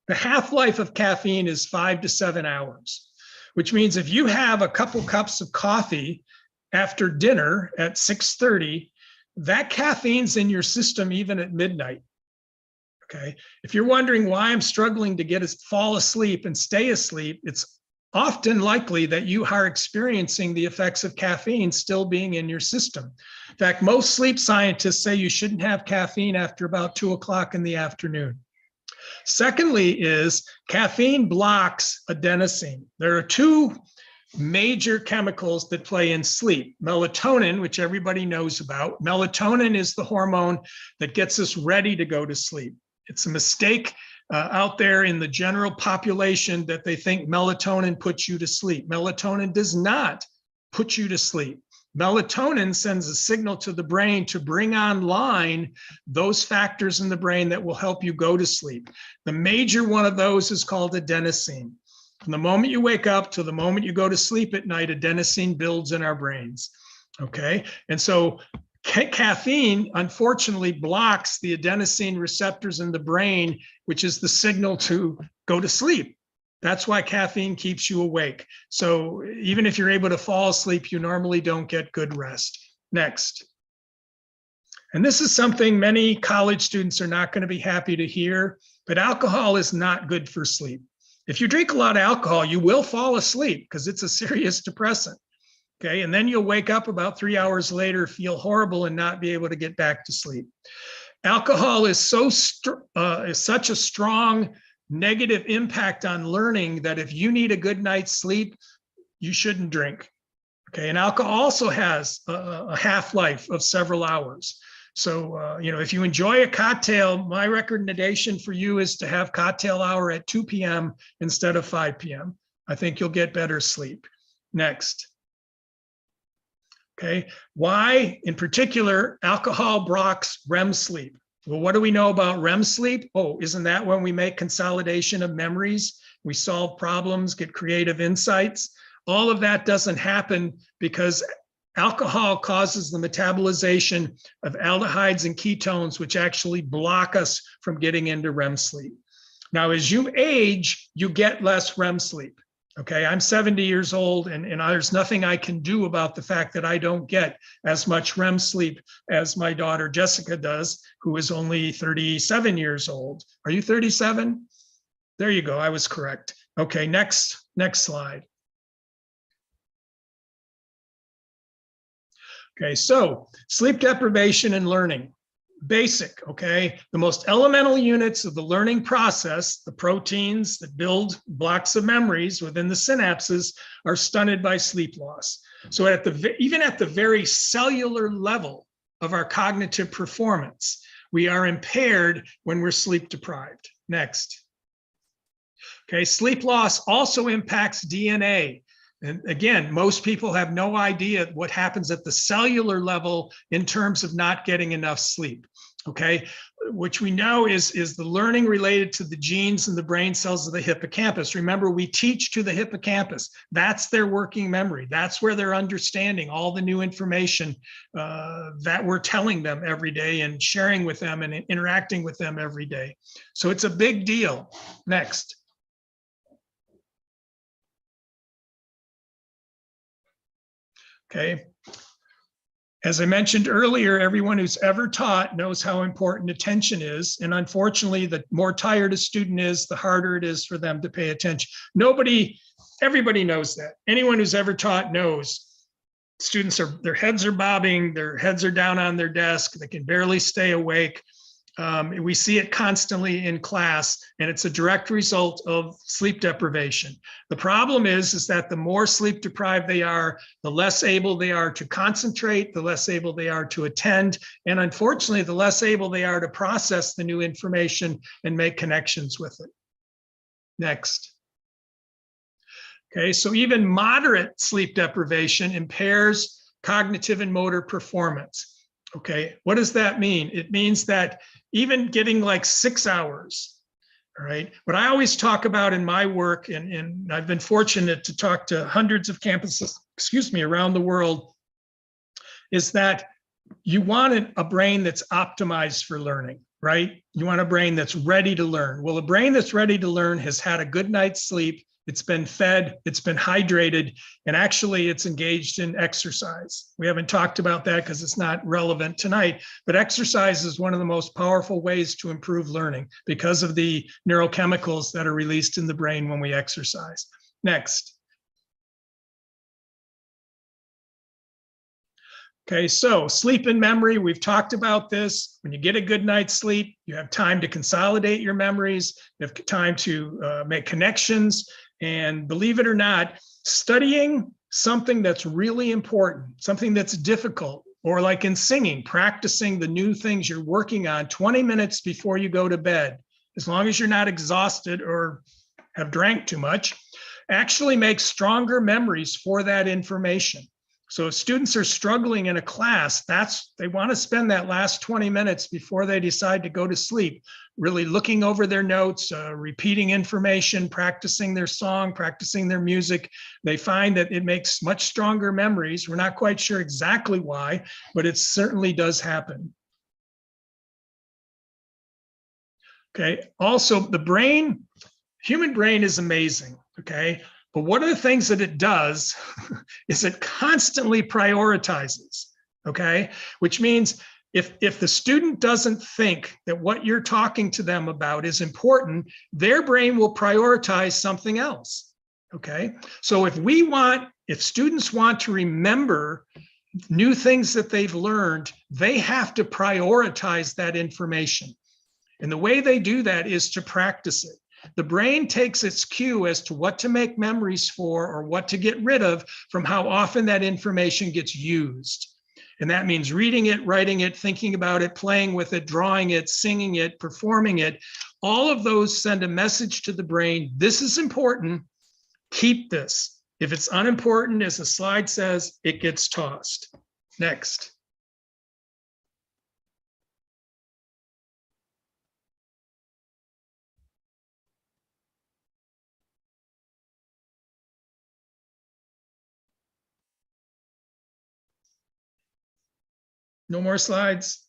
A: The half-life of caffeine is 5 to 7 hours, which means if you have a couple cups of coffee after dinner at 6:30, that caffeine's in your system even at midnight. Okay. If you're wondering why I'm struggling to fall asleep and stay asleep, it's often likely that you are experiencing the effects of caffeine still being in your system. In fact, most sleep scientists say you shouldn't have caffeine after about 2 o'clock in the afternoon. Secondly is caffeine blocks adenosine. There are two major chemicals that play in sleep. Melatonin, which everybody knows about. Melatonin is the hormone that gets us ready to go to sleep. It's a mistake out there in the general population that they think melatonin puts you to sleep. Melatonin does not put you to sleep. Melatonin sends a signal to the brain to bring online those factors in the brain that will help you go to sleep. The major one of those is called adenosine. From the moment you wake up to the moment you go to sleep at night, adenosine builds in our brains. Okay, and so caffeine unfortunately blocks the adenosine receptors in the brain, which is the signal to go to sleep. That's why caffeine keeps you awake. So even if you're able to fall asleep, you normally don't get good rest. Next. And this is something many college students are not going to be happy to hear, but alcohol is not good for sleep. If you drink a lot of alcohol, you will fall asleep because it's a serious depressant. Okay, and then you'll wake up about 3 hours later, feel horrible, and not be able to get back to sleep. Alcohol is such a strong negative impact on learning that if you need a good night's sleep, you shouldn't drink. Okay, and alcohol also has a half-life of several hours. So, if you enjoy a cocktail, my recommendation for you is to have cocktail hour at 2 p.m. instead of 5 p.m. I think you'll get better sleep. Next. Okay, why in particular alcohol blocks REM sleep? Well, what do we know about REM sleep? Oh, isn't that when we make consolidation of memories? We solve problems, get creative insights. All of that doesn't happen because alcohol causes the metabolization of aldehydes and ketones, which actually block us from getting into REM sleep. Now, as you age, you get less REM sleep. Okay, I'm 70 years old and there's nothing I can do about the fact that I don't get as much REM sleep as my daughter Jessica does, who is only 37 years old. Are you 37? There you go, I was correct. Okay, next slide. Okay, so sleep deprivation and learning. Basic, okay? The most elemental units of the learning process, the proteins that build blocks of memories within the synapses, are stunted by sleep loss. So even at the very cellular level of our cognitive performance, we are impaired when we're sleep deprived. Next. Okay, sleep loss also impacts DNA. And again, most people have no idea what happens at the cellular level in terms of not getting enough sleep, okay? Which we know is the learning related to the genes and the brain cells of the hippocampus. Remember, we teach to the hippocampus. That's their working memory. That's where they're understanding all the new information that we're telling them every day and sharing with them and interacting with them every day. So it's a big deal. Next. Okay. As I mentioned earlier, everyone who's ever taught knows how important attention is. And unfortunately, the more tired a student is, the harder it is for them to pay attention. Everybody knows that. Anyone who's ever taught knows students their heads are bobbing, their heads are down on their desk, they can barely stay awake. We see it constantly in class, and it's a direct result of sleep deprivation. The problem is that the more sleep deprived they are, the less able they are to concentrate, the less able they are to attend, and unfortunately, the less able they are to process the new information and make connections with it. Next. Okay, so even moderate sleep deprivation impairs cognitive and motor performance. Okay, what does that mean? It means that even getting like 6 hours, all right? What I always talk about in my work, and I've been fortunate to talk to hundreds of campuses, around the world, is that you want a brain that's optimized for learning. right? You want a brain that's ready to learn. Well, a brain that's ready to learn has had a good night's sleep. It's been fed, it's been hydrated, and actually it's engaged in exercise. We haven't talked about that because it's not relevant tonight, but exercise is one of the most powerful ways to improve learning because of the neurochemicals that are released in the brain when we exercise. Next. Okay, so sleep and memory, we've talked about this. When you get a good night's sleep, you have time to consolidate your memories, you have time to make connections, and believe it or not, studying something that's really important, something that's difficult, or like in singing, practicing the new things you're working on 20 minutes before you go to bed, as long as you're not exhausted or have drank too much, actually makes stronger memories for that information. So if students are struggling in a class, they want to spend that last 20 minutes before they decide to go to sleep, really looking over their notes, repeating information, practicing their song, practicing their music. They find that it makes much stronger memories. We're not quite sure exactly why, but it certainly does happen. Okay, also the brain, human brain is amazing, okay? But one of the things that it does is it constantly prioritizes, okay? Which means if the student doesn't think that what you're talking to them about is important, their brain will prioritize something else, okay? So if students want to remember new things that they've learned, they have to prioritize that information. And the way they do that is to practice it. The brain takes its cue as to what to make memories for or what to get rid of from how often that information gets used. And that means reading it, writing it, thinking about it, playing with it, drawing it, singing it, performing it. All of those send a message to the brain. This is important. Keep this. If it's unimportant, as the slide says, it gets tossed. Next. No more slides.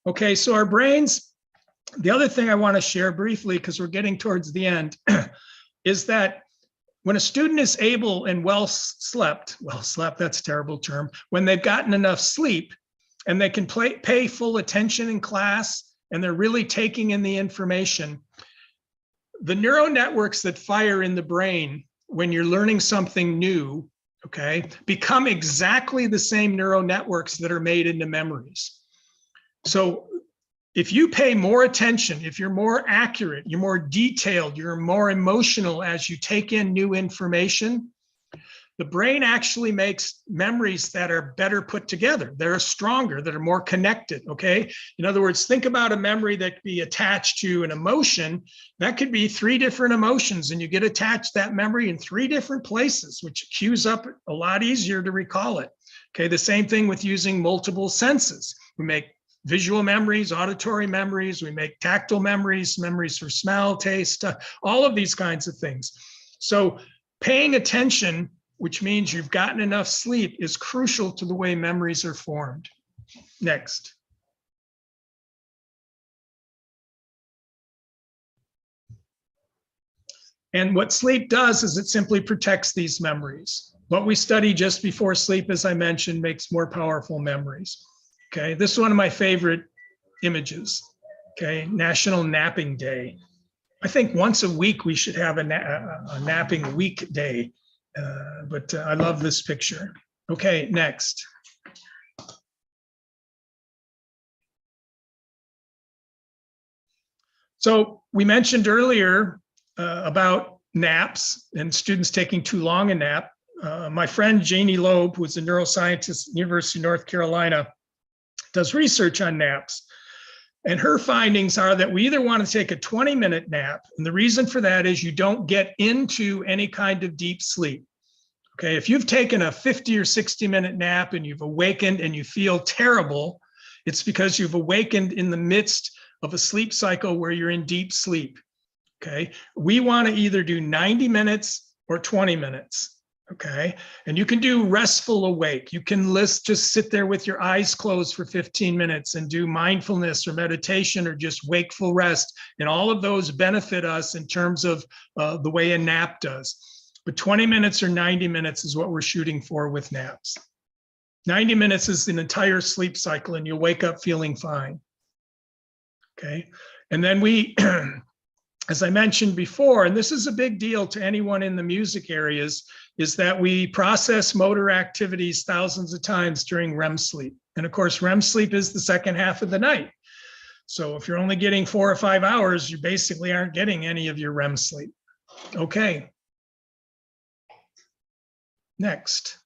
A: Okay, so our brains, the other thing I want to share briefly, because we're getting towards the end, is that when a student is able and well slept, that's a terrible term, when they've gotten enough sleep and they can pay full attention in class and they're really taking in the information, the neural networks that fire in the brain when you're learning something new, okay, become exactly the same neural networks that are made into memories. So if you pay more attention, if you're more accurate, you're more detailed, you're more emotional as you take in new information, the brain actually makes memories that are better put together, that are stronger, that are more connected, okay? In other words, think about a memory that could be attached to an emotion. That could be 3 different emotions, and you get attached that memory in 3 different places, which cues up a lot easier to recall it. Okay, the same thing with using multiple senses. We make visual memories, auditory memories, we make tactile memories, memories for smell, taste, all of these kinds of things. So paying attention, which means you've gotten enough sleep, is crucial to the way memories are formed. Next. And what sleep does is it simply protects these memories. What we study just before sleep, as I mentioned, makes more powerful memories. Okay, this is one of my favorite images. Okay, National Napping Day. I think once a week we should have a napping week day, but I love this picture. Okay, next. So we mentioned earlier about naps and students taking too long a nap. My friend Janie Loeb, who's a neuroscientist at the University of North Carolina, does research on naps. And her findings are that we either want to take a 20-minute nap, and the reason for that is you don't get into any kind of deep sleep. Okay, if you've taken a 50 or 60-minute nap and you've awakened and you feel terrible, it's because you've awakened in the midst of a sleep cycle where you're in deep sleep. Okay, we want to either do 90 minutes or 20 minutes. Okay. And you can do restful awake. You can just sit there with your eyes closed for 15 minutes and do mindfulness or meditation or just wakeful rest. And all of those benefit us in terms of the way a nap does. But 20 minutes or 90 minutes is what we're shooting for with naps. 90 minutes is an entire sleep cycle and you'll wake up feeling fine. Okay. And then we, as I mentioned before, and this is a big deal to anyone in the music areas, is that we process motor activities thousands of times during REM sleep. And of course, REM sleep is the second half of the night. So if you're only getting 4 or 5 hours, you basically aren't getting any of your REM sleep. Okay. Next.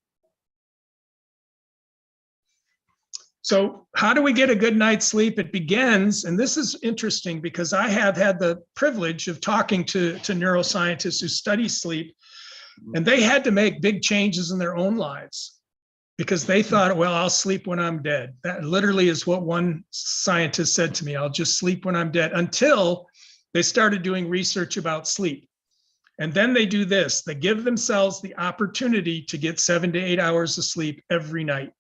A: So how do we get a good night's sleep? It begins, and this is interesting because I have had the privilege of talking to neuroscientists who study sleep, and they had to make big changes in their own lives because they thought, well, I'll sleep when I'm dead. That literally is what one scientist said to me. I'll just sleep when I'm dead, until they started doing research about sleep. And then they do this. They give themselves the opportunity to get 7 to 8 hours of sleep every night.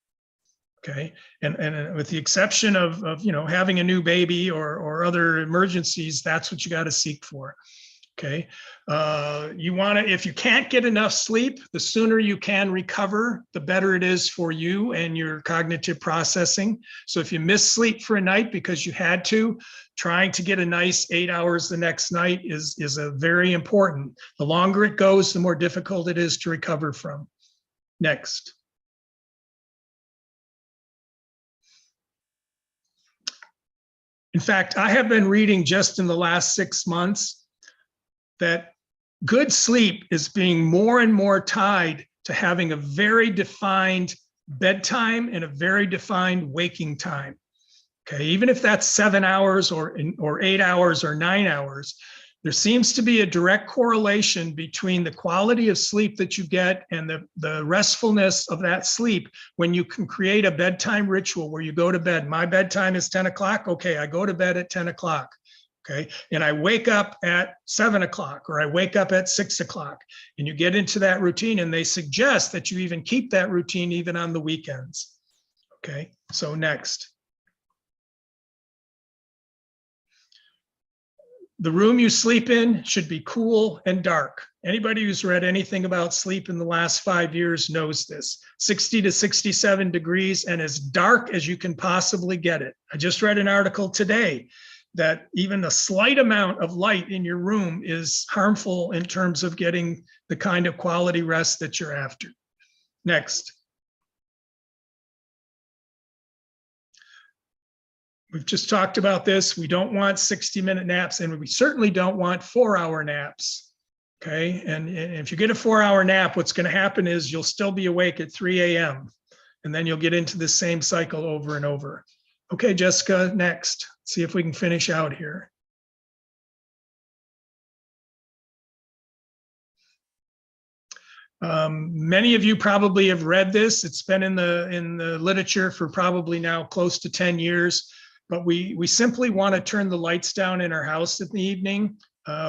A: Okay. And with the exception of having a new baby or other emergencies, that's what you got to seek for. Okay. You want to, if you can't get enough sleep, the sooner you can recover, the better it is for you and your cognitive processing. So if you miss sleep for a night because you had to, trying to get a nice 8 hours the next night is a very important. The longer it goes, the more difficult it is to recover from. Next. In fact, I have been reading just in the last 6 months that good sleep is being more and more tied to having a very defined bedtime and a very defined waking time. Okay, even if that's 7 hours or 8 hours or 9 hours, there seems to be a direct correlation between the quality of sleep that you get and the restfulness of that sleep when you can create a bedtime ritual where you go to bed. My bedtime is 10 o'clock. Okay, I go to bed at 10 o'clock. Okay, and I wake up at 7 o'clock or I wake up at 6 o'clock, and you get into that routine, and they suggest that you even keep that routine even on the weekends. Okay, so next. The room you sleep in should be cool and dark. Anybody who's read anything about sleep in the last 5 years knows this. 60 to 67 degrees and as dark as you can possibly get it. I just read an article today that even a slight amount of light in your room is harmful in terms of getting the kind of quality rest that you're after. Next. We've just talked about this. We don't want 60-minute naps, and we certainly don't want 4-hour naps. Okay. And if you get a 4-hour nap, what's going to happen is you'll still be awake at 3 a.m. and then you'll get into the same cycle over and over. Okay, Jessica, next. See if we can finish out here. Many of you probably have read this. It's been in the literature for probably now close to 10 years. But we simply want to turn the lights down in our house in the evening.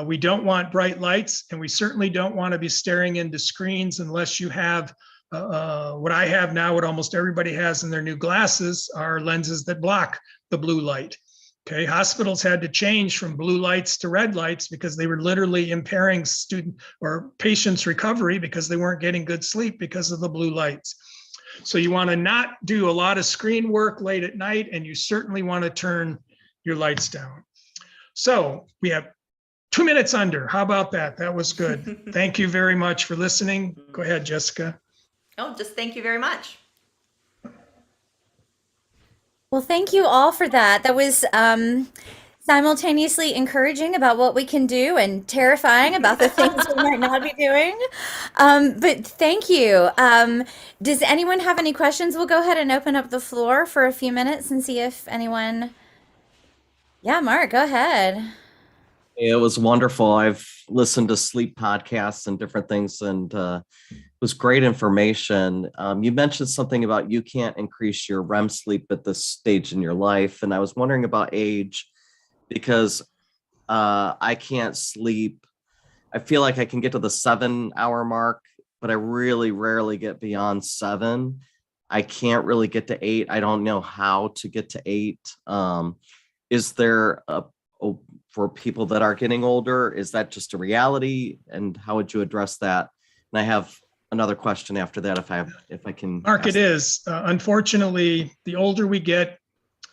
A: We don't want bright lights, and we certainly don't want to be staring into screens unless you have what I have now, what almost everybody has in their new glasses, are lenses that block the blue light. Okay, hospitals had to change from blue lights to red lights because they were literally impairing student or patients' recovery because they weren't getting good sleep because of the blue lights. So you want to not do a lot of screen work late at night, and you certainly want to turn your lights down. So we have 2 minutes under. How about that? That was good. Thank you very much for listening. Go ahead, Jessica.
C: Oh, just thank you very much.
B: Well, thank you all for that. That was simultaneously encouraging about what we can do and terrifying about the things we might not be doing. But thank you. Does anyone have any questions? We'll go ahead and open up the floor for a few minutes and see if anyone. Yeah, Mark, go ahead.
D: It was wonderful. I've listened to sleep podcasts and different things, and it was great information. You mentioned something about you can't increase your REM sleep at this stage in your life, and I was wondering about age, because I can't sleep. I feel like I can get to the 7-hour mark but I really rarely get beyond 7. I can't really get to 8. I don't know how to get to 8. Is there for people that are getting older, is that just a reality? And how would you address that? And I have another question after that, if I can.
A: Mark, it is. Unfortunately, the older we get,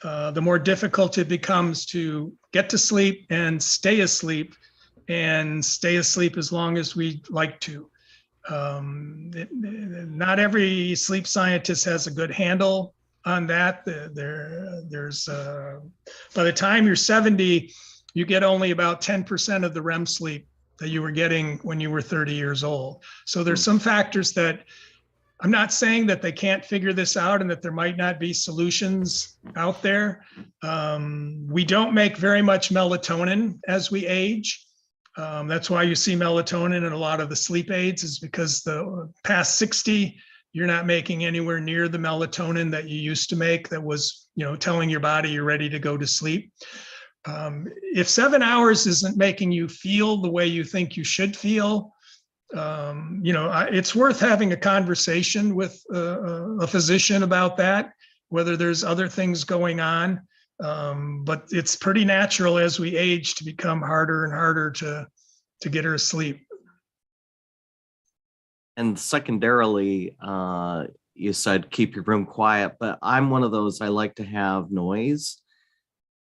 A: the more difficult it becomes to get to sleep and stay asleep as long as we like to. Not every sleep scientist has a good handle on that. There's by the time you're 70, you get only about 10% of the REM sleep that you were getting when you were 30 years old. So there's some factors that I'm not saying that they can't figure this out and that there might not be solutions out there. We don't make very much melatonin as we age. That's why you see melatonin in a lot of the sleep aids, is because the past 60, you're not making anywhere near the melatonin that you used to make that was, telling your body you're ready to go to sleep. If 7 hours isn't making you feel the way you think you should feel, it's worth having a conversation with a physician about that, whether there's other things going on. But it's pretty natural as we age to become harder and harder to get her to sleep.
D: And secondarily, you said keep your room quiet, but I'm one of those, I like to have noise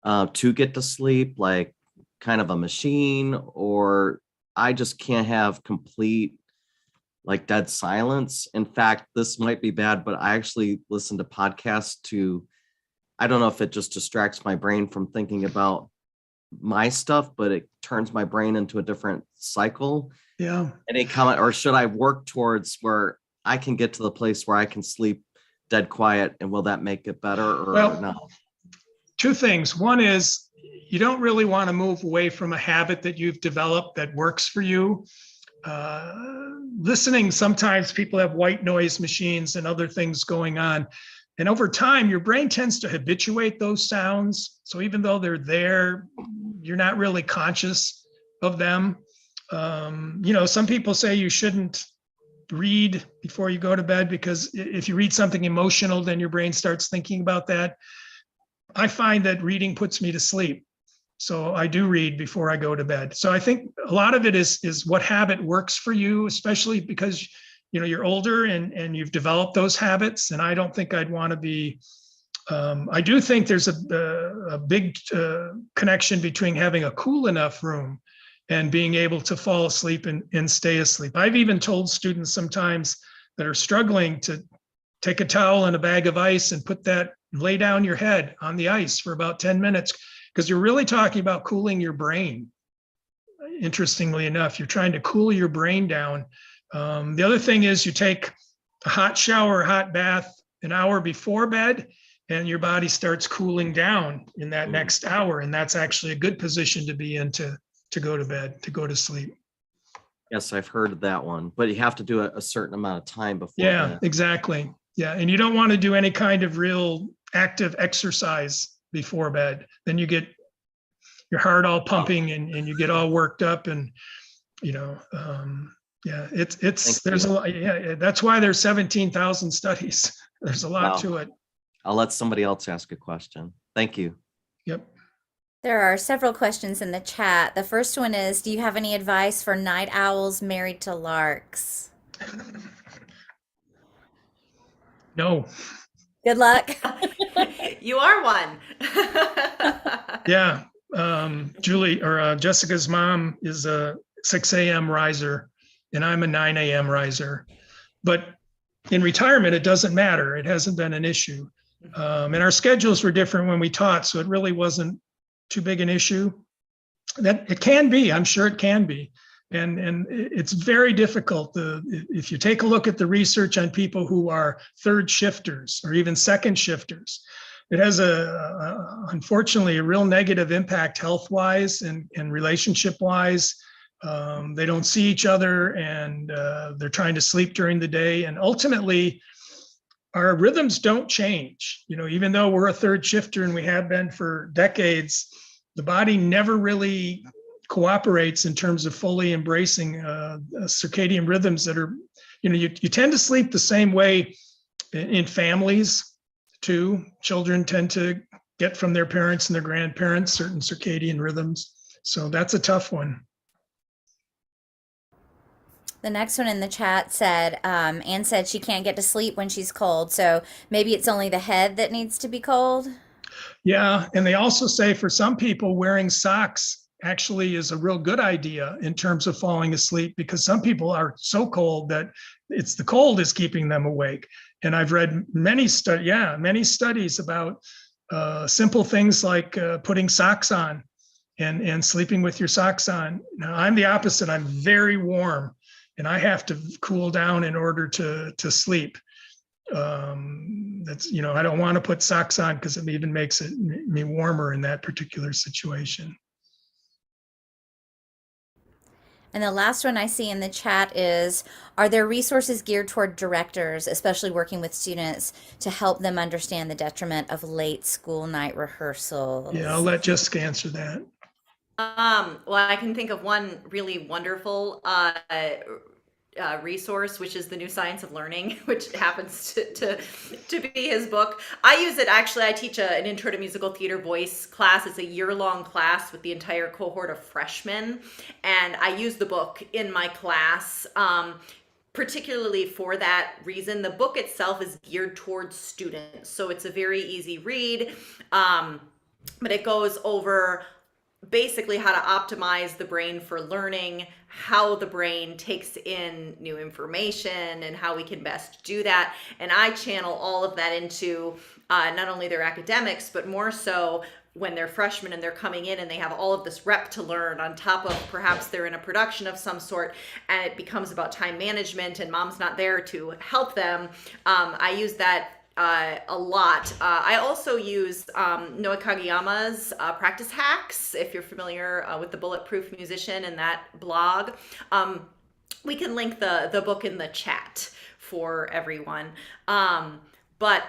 D: to get to sleep, like kind of a machine, or I just can't have complete, like, dead silence. In fact, this might be bad, but I actually listen to podcasts I don't know if it just distracts my brain from thinking about my stuff, but it turns my brain into a different cycle.
A: Yeah.
D: Any comment, or should I work towards where I can get to the place where I can sleep dead quiet, and will that make it better or not?
A: Two things. One is, you don't really want to move away from a habit that you've developed that works for you. Listening, sometimes people have white noise machines and other things going on. And over time, your brain tends to habituate those sounds. So even though they're there, you're not really conscious of them. Some people say you shouldn't read before you go to bed, because if you read something emotional, then your brain starts thinking about that. I find that reading puts me to sleep. So I do read before I go to bed. So I think a lot of it is what habit works for you, especially because you're older and you've developed those habits. And I don't think I'd want to be. I do think there's a big connection between having a cool enough room and being able to fall asleep and stay asleep. I've even told students sometimes that are struggling to take a towel and a bag of ice and lay down your head on the ice for about 10 minutes, because you're really talking about cooling your brain. Interestingly enough, you're trying to cool your brain down. The other thing is, you take a hot shower, a hot bath an hour before bed, and your body starts cooling down in that next hour. And that's actually a good position to be in to go to bed, to go to sleep.
D: Yes, I've heard of that one, but you have to do a certain amount of time before.
A: Yeah,
D: that.
A: Exactly. Yeah. And you don't want to do any kind of real active exercise before bed. Then you get your heart all pumping and you get all worked up, and there's a lot. Yeah, that's why there's 17,000 studies. There's a lot to it.
D: I'll let somebody else ask a question. Thank you.
A: Yep.
B: There are several questions in the chat. The first one is, do you have any advice for night owls married to larks?
A: No.
B: Good luck.
C: You are one.
A: Yeah. Julie or Jessica's mom is a 6 a.m. riser, and I'm a 9 a.m. riser. But in retirement, it doesn't matter. It hasn't been an issue. And our schedules were different when we taught, so it really wasn't too big an issue. That it can be, I'm sure it can be. And it's very difficult. If you take a look at the research on people who are third shifters or even second shifters, it has unfortunately a real negative impact health-wise and relationship-wise. They don't see each other, and they're trying to sleep during the day. And ultimately, our rhythms don't change. Even though we're a third shifter and we have been for decades, the body never really cooperates in terms of fully embracing circadian rhythms that are, you tend to sleep the same way in families too. Children tend to get from their parents and their grandparents certain circadian rhythms. So that's a tough one.
B: The next one in the chat said, Anne said she can't get to sleep when she's cold. So maybe it's only the head that needs to be cold.
A: Yeah. And they also say for some people, wearing socks actually is a real good idea in terms of falling asleep, because some people are so cold that it's the cold is keeping them awake. And I've read many studies about simple things like putting socks on and sleeping with your socks on. Now, I'm the opposite. I'm very warm, and I have to cool down in order to sleep. That's, I don't want to put socks on because it even makes me warmer in that particular situation.
B: And the last one I see in the chat is, are there resources geared toward directors, especially working with students, to help them understand the detriment of late school night rehearsals?
A: Yeah, I'll let Jessica answer that.
C: Well, I can think of one really wonderful resource, which is The New Science of Learning, which happens to be his book. I use it, actually. I teach an intro to musical theater voice class. It's a year-long class with the entire cohort of freshmen, and I use the book in my class, particularly for that reason. The book itself is geared towards students, so it's a very easy read, but it goes over basically how to optimize the brain for learning, how the brain takes in new information, and how we can best do that. And I channel all of that into not only their academics, but more so when they're freshmen and they're coming in and they have all of this rep to learn on top of perhaps they're in a production of some sort, and it becomes about time management and mom's not there to help them. I use that a lot. I also use Noah Kageyama's practice hacks, if you're familiar with the Bulletproof Musician and that blog. We can link the book in the chat for everyone. But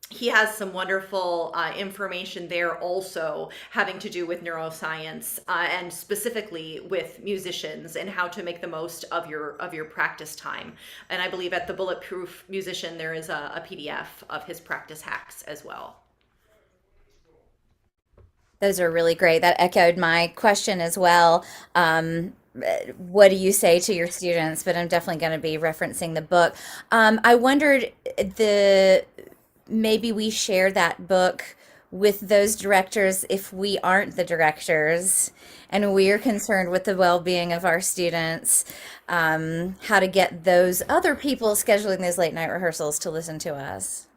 C: he has some wonderful information there also having to do with neuroscience and specifically with musicians and how to make the most of your practice time. And I believe at the Bulletproof Musician there is a PDF of his practice hacks as well.
B: Those are really great. That echoed my question as well. What do you say to your students? But I'm definitely going to be referencing the book. I wondered maybe we share that book with those directors if we aren't the directors and we are concerned with the well-being of our students, how to get those other people scheduling those late night rehearsals to listen to us.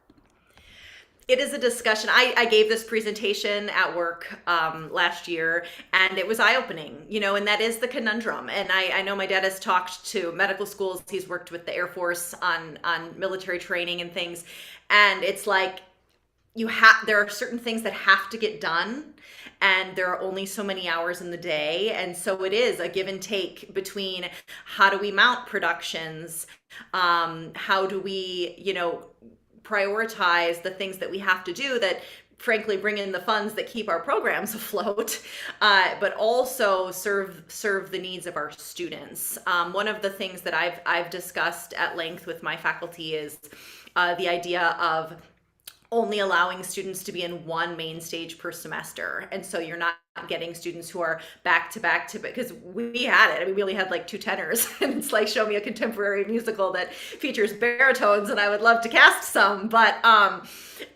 C: It is a discussion. I gave this presentation at work last year, and it was eye-opening, and that is the conundrum. And I know my dad has talked to medical schools. He's worked with the Air Force on military training and things. And it's like there are certain things that have to get done, and there are only so many hours in the day. And so it is a give and take between how do we mount productions, how do we, prioritize the things that we have to do that frankly bring in the funds that keep our programs afloat, but also serve the needs of our students. One of the things that I've discussed at length with my faculty is the idea of only allowing students to be in one main stage per semester. And so you're not getting students who are back to back because we had it. I mean, we only had like 2 tenors, and it's like, show me a contemporary musical that features baritones and I would love to cast some, but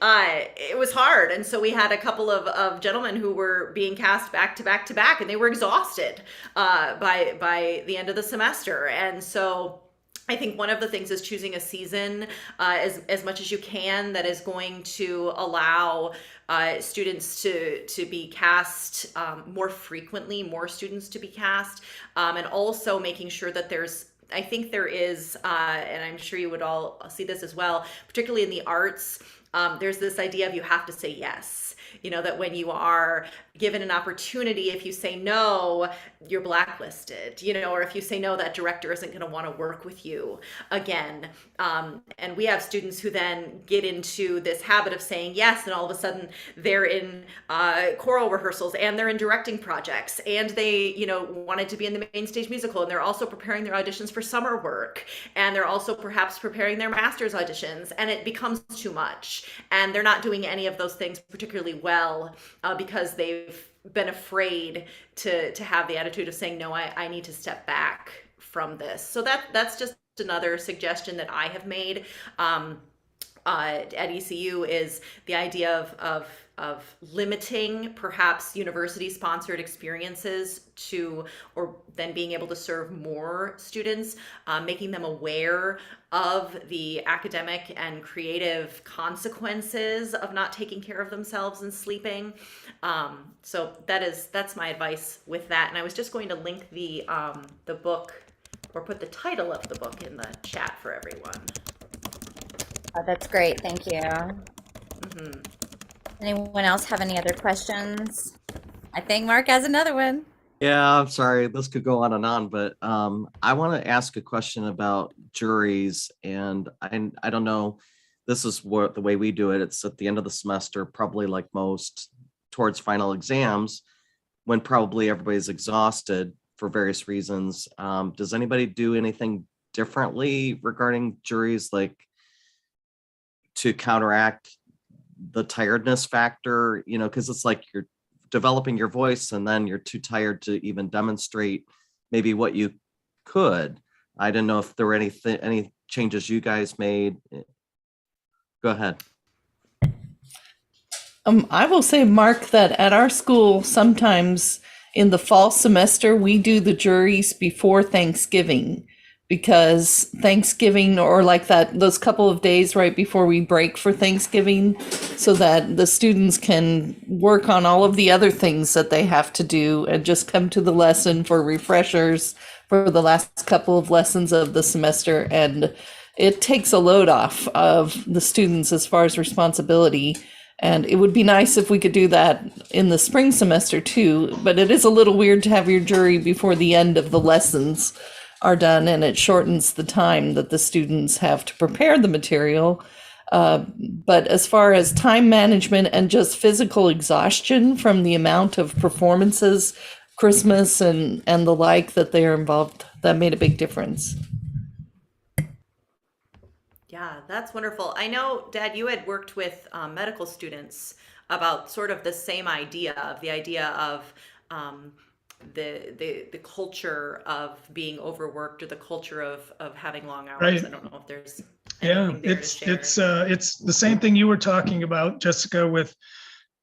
C: it was hard. And so we had a couple of gentlemen who were being cast back to back to back, and they were exhausted by the end of the semester. And so I think one of the things is choosing a season as much as you can that is going to allow students to be cast more frequently, more students to be cast, and also making sure that I think there is, and I'm sure you would all see this as well, particularly in the arts, there's this idea of you have to say yes. That when you are given an opportunity, if you say no, you're blacklisted, or if you say no, that director isn't going to want to work with you again. And we have students who then get into this habit of saying yes, and all of a sudden they're in choral rehearsals, and they're in directing projects, and they, wanted to be in the main stage musical, and they're also preparing their auditions for summer work, and they're also perhaps preparing their master's auditions, and it becomes too much. And they're not doing any of those things particularly well because they've been afraid to have the attitude of saying, no, I need to step back from this. So that's just another suggestion that I have made at ECU, is the idea of limiting perhaps university-sponsored experiences to, or then being able to serve more students, making them aware of the academic and creative consequences of not taking care of themselves and sleeping. So that's my advice with that. And I was just going to link the book, or put the title of the book in the chat for everyone.
B: Oh, that's great. Thank you. Anyone else have any other questions? I think Mark has another one.
D: Yeah, I'm sorry. This could go on and on, but I want to ask a question about juries. And I don't know, this is what the way we do it. It's at the end of the semester, probably like most, towards final exams, when probably everybody's exhausted for various reasons. Does anybody do anything differently regarding juries, like to counteract the tiredness factor? Because it's like you're developing your voice and then you're too tired to even demonstrate maybe what you could. I didn't know if there were any changes you guys made. Go ahead.
E: I will say, Mark, that at our school, sometimes in the fall semester, we do the juries before Thanksgiving, because Thanksgiving, or like those couple of days right before we break for Thanksgiving, so that the students can work on all of the other things that they have to do and just come to the lesson for refreshers for the last couple of lessons of the semester. And it takes a load off of the students as far as responsibility. And it would be nice if we could do that in the spring semester too, but it is a little weird to have your jury before the end of the lessons are done, and it shortens the time that the students have to prepare the material. But as far as time management and just physical exhaustion from the amount of performances, Christmas and the like that they are involved, that made a big difference.
C: Yeah, that's wonderful. I know, Dad, you had worked with medical students about sort of the same idea of the culture of being overworked, or the culture of having long hours.
A: Right.
C: I don't know if there's
A: Yeah,
C: anything there to share.
A: it's the same thing you were talking about, Jessica, with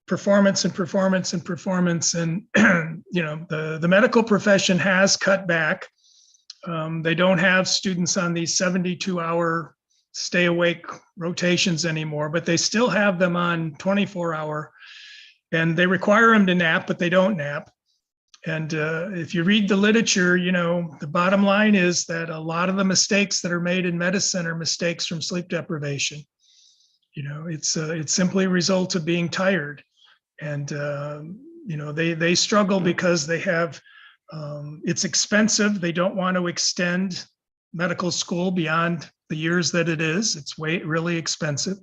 A: performance and performance and performance. And the medical profession has cut back. They don't have students on these 72-hour stay awake rotations anymore, but they still have them on 24-hour, and they require them to nap, but they don't nap. And if you read the literature, the bottom line is that a lot of the mistakes that are made in medicine are mistakes from sleep deprivation. It's simply a result of being tired. And, they struggle because they have, it's expensive. They don't want to extend medical school beyond the years that it is. It's really expensive.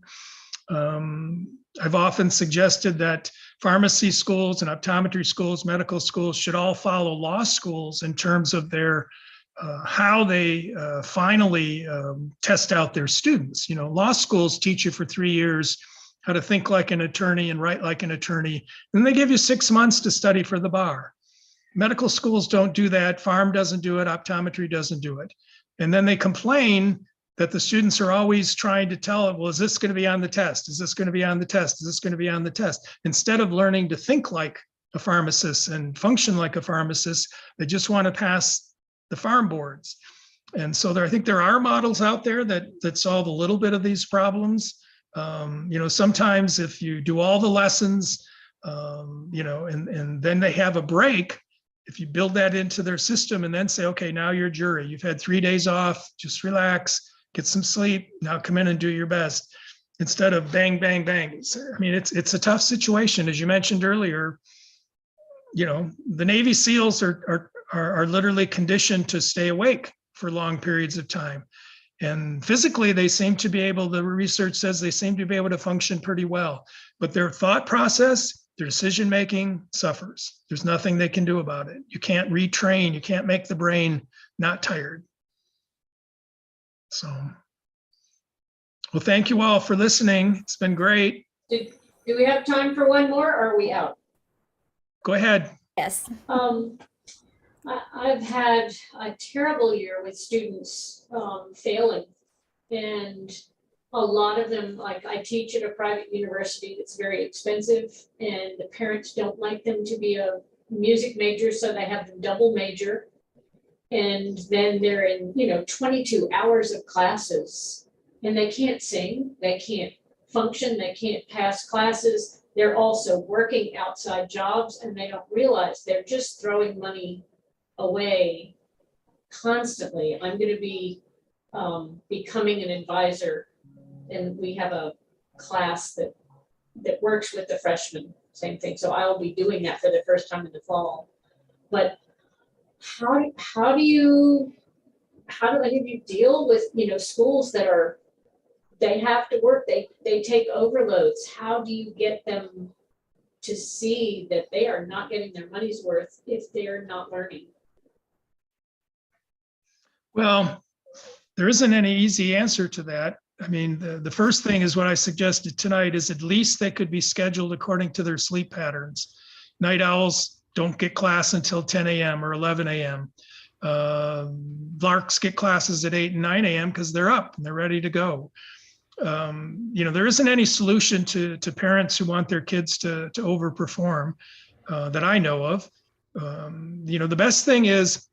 A: I've often suggested that pharmacy schools and optometry schools, medical schools should all follow law schools in terms of their how they finally test out their students. Law schools teach you for 3 years how to think like an attorney and write like an attorney, and they give you 6 months to study for the bar. Medical schools don't do that. Pharm doesn't do it. Optometry doesn't do it. And then they complain that the students are always trying to tell them, well, is this going to be on the test? Is this going to be on the test? Is this going to be on the test? Instead of learning to think like a pharmacist and function like a pharmacist, they just want to pass the pharm boards. And so I think there are models out there that solve a little bit of these problems. Sometimes if you do all the lessons, and then they have a break, if you build that into their system and then say, okay, now you're jury, you've had 3 days off, just relax, get some sleep, now come in and do your best. instead of bang, bang, bang. I mean, it's a tough situation. As you mentioned earlier, the Navy SEALs are literally conditioned to stay awake for long periods of time. And physically, they seem to be able, the research says they seem to be able to function pretty well, but their thought process, their decision making suffers. There's nothing they can do about it. You can't retrain, you can't make the brain not tired. So, well, thank you all for listening. It's been great.
F: Do we have time for one more, or are we out?
A: Go ahead.
B: Yes.
F: I've had a terrible year with students failing, and a lot of them, like I teach at a private university that's very expensive, and the parents don't like them to be a music major, so they have them double major. And then they're in, 22 hours of classes, and they can't sing, they can't function, they can't pass classes. They're also working outside jobs, and they don't realize they're just throwing money away constantly. I'm going to be becoming an advisor, and we have a class that works with the freshmen, same thing. So I'll be doing that for the first time in the fall. But how do any of you deal with schools that they have to work, they take overloads? How do you get them to see that they are not getting their money's worth if they're not learning?
A: Well, there isn't any easy answer to that. I mean, the first thing is what I suggested tonight is at least they could be scheduled according to their sleep patterns. Night owls don't get class until 10 a.m. or 11 a.m. Larks get classes at 8 and 9 a.m. because they're up and they're ready to go. There isn't any solution to parents who want their kids to overperform that I know of. The best thing is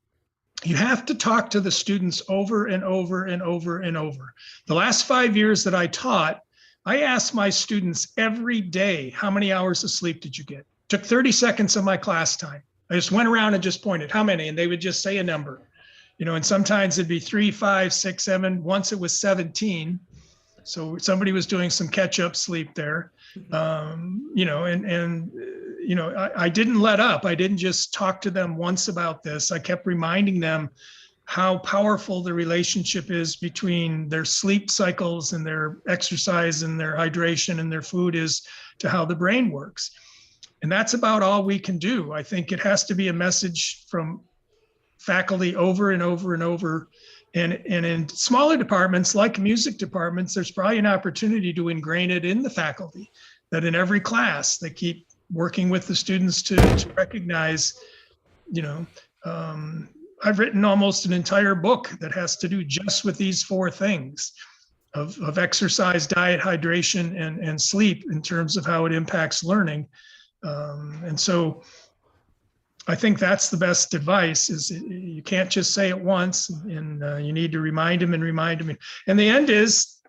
A: you have to talk to the students over and over and over and over. The last 5 years that I taught, I asked my students every day, how many hours of sleep did you get? Took 30 seconds of my class time. I just went around and just pointed, how many? And they would just say a number, and sometimes it'd be 3, 5, 6, 7. Once it was 17. So somebody was doing some catch-up sleep there, I didn't let up. I didn't just talk to them once about this. I kept reminding them how powerful the relationship is between their sleep cycles and their exercise and their hydration and their food is to how the brain works. And that's about all we can do. I think it has to be a message from faculty over and over and over. And in smaller departments like music departments, there's probably an opportunity to ingrain it in the faculty, that in every class they keep working with the students to recognize, I've written almost an entire book that has to do just with these 4 things of exercise, diet, hydration, and sleep in terms of how it impacts learning. And so I think that's the best advice is you can't just say it once, and you need to remind them. And the end is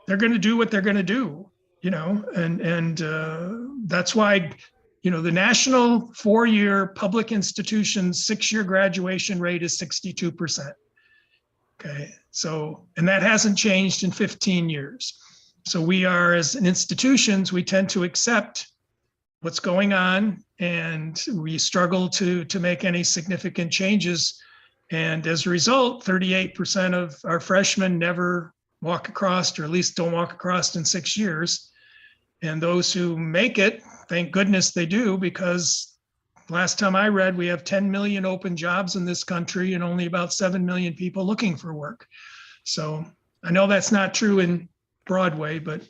A: they're going to do what they're going to do, and that's why, the national 4-year public institutions 6-year graduation rate is 62%. Okay. So, and that hasn't changed in 15 years. So we are, as institutions, we tend to accept what's going on, and we struggle to make any significant changes. And as a result, 38% of our freshmen never walk across, or at least don't walk across in 6 years. And those who make it, thank goodness they do, because last time I read, we have 10 million open jobs in this country and only about 7 million people looking for work. So I know that's not true in Broadway, but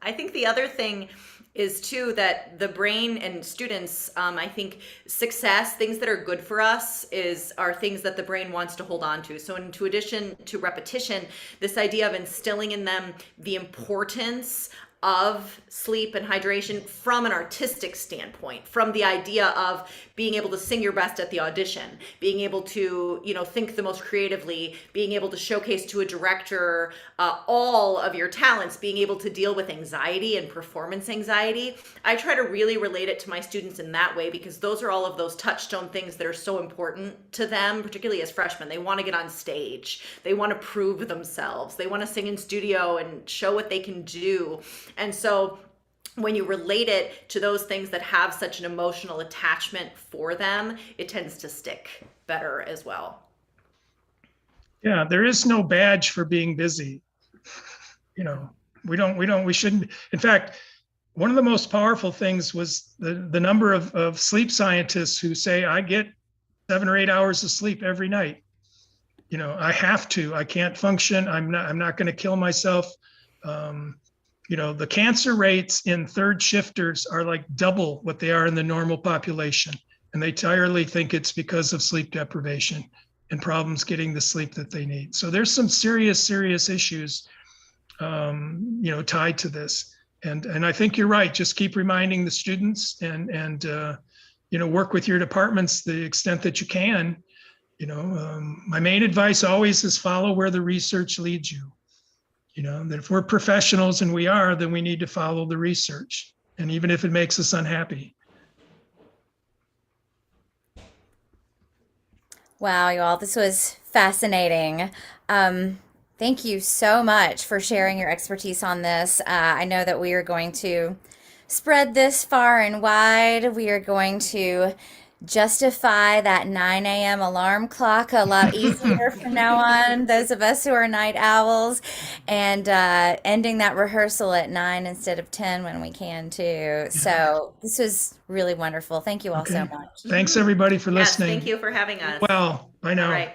C: I think the other thing is too that the brain and students, I think success, things that are good for us are things that the brain wants to hold on to. So in addition to repetition, this idea of instilling in them the importance of sleep and hydration from an artistic standpoint, from the idea of being able to sing your best at the audition, being able to, think the most creatively, being able to showcase to a director all of your talents, being able to deal with anxiety and performance anxiety. I try to really relate it to my students in that way, because those are all of those touchstone things that are so important to them, particularly as freshmen. They want to get on stage. They want to prove themselves. They want to sing in studio and show what they can do. And so when you relate it to those things that have such an emotional attachment for them, it tends to stick better as well.
A: Yeah, there is no badge for being busy. We shouldn't. In fact, one of the most powerful things was the number of sleep scientists who say, I get 7 or 8 hours of sleep every night. I have to. I can't function. I'm not going to kill myself. The cancer rates in third shifters are like double what they are in the normal population. And they entirely think it's because of sleep deprivation and problems getting the sleep that they need. So there's some serious issues, tied to this. And I think you're right. Just keep reminding the students and work with your departments the extent that you can. My main advice always is follow where the research leads you. That if we're professionals, and we are, then we need to follow the research. And even if it makes us unhappy.
B: Wow, you all, this was fascinating. Thank you so much for sharing your expertise on this. I know that we are going to spread this far and wide. We are going to justify that 9 a.m. alarm clock a lot easier from now on, those of us who are night owls, and ending that rehearsal at 9 instead of 10 when we can too. So this was really wonderful. Thank you all so much.
A: Thanks everybody for
C: Yes,
A: listening.
C: thank you for having us.
A: Well, bye now.
C: All right.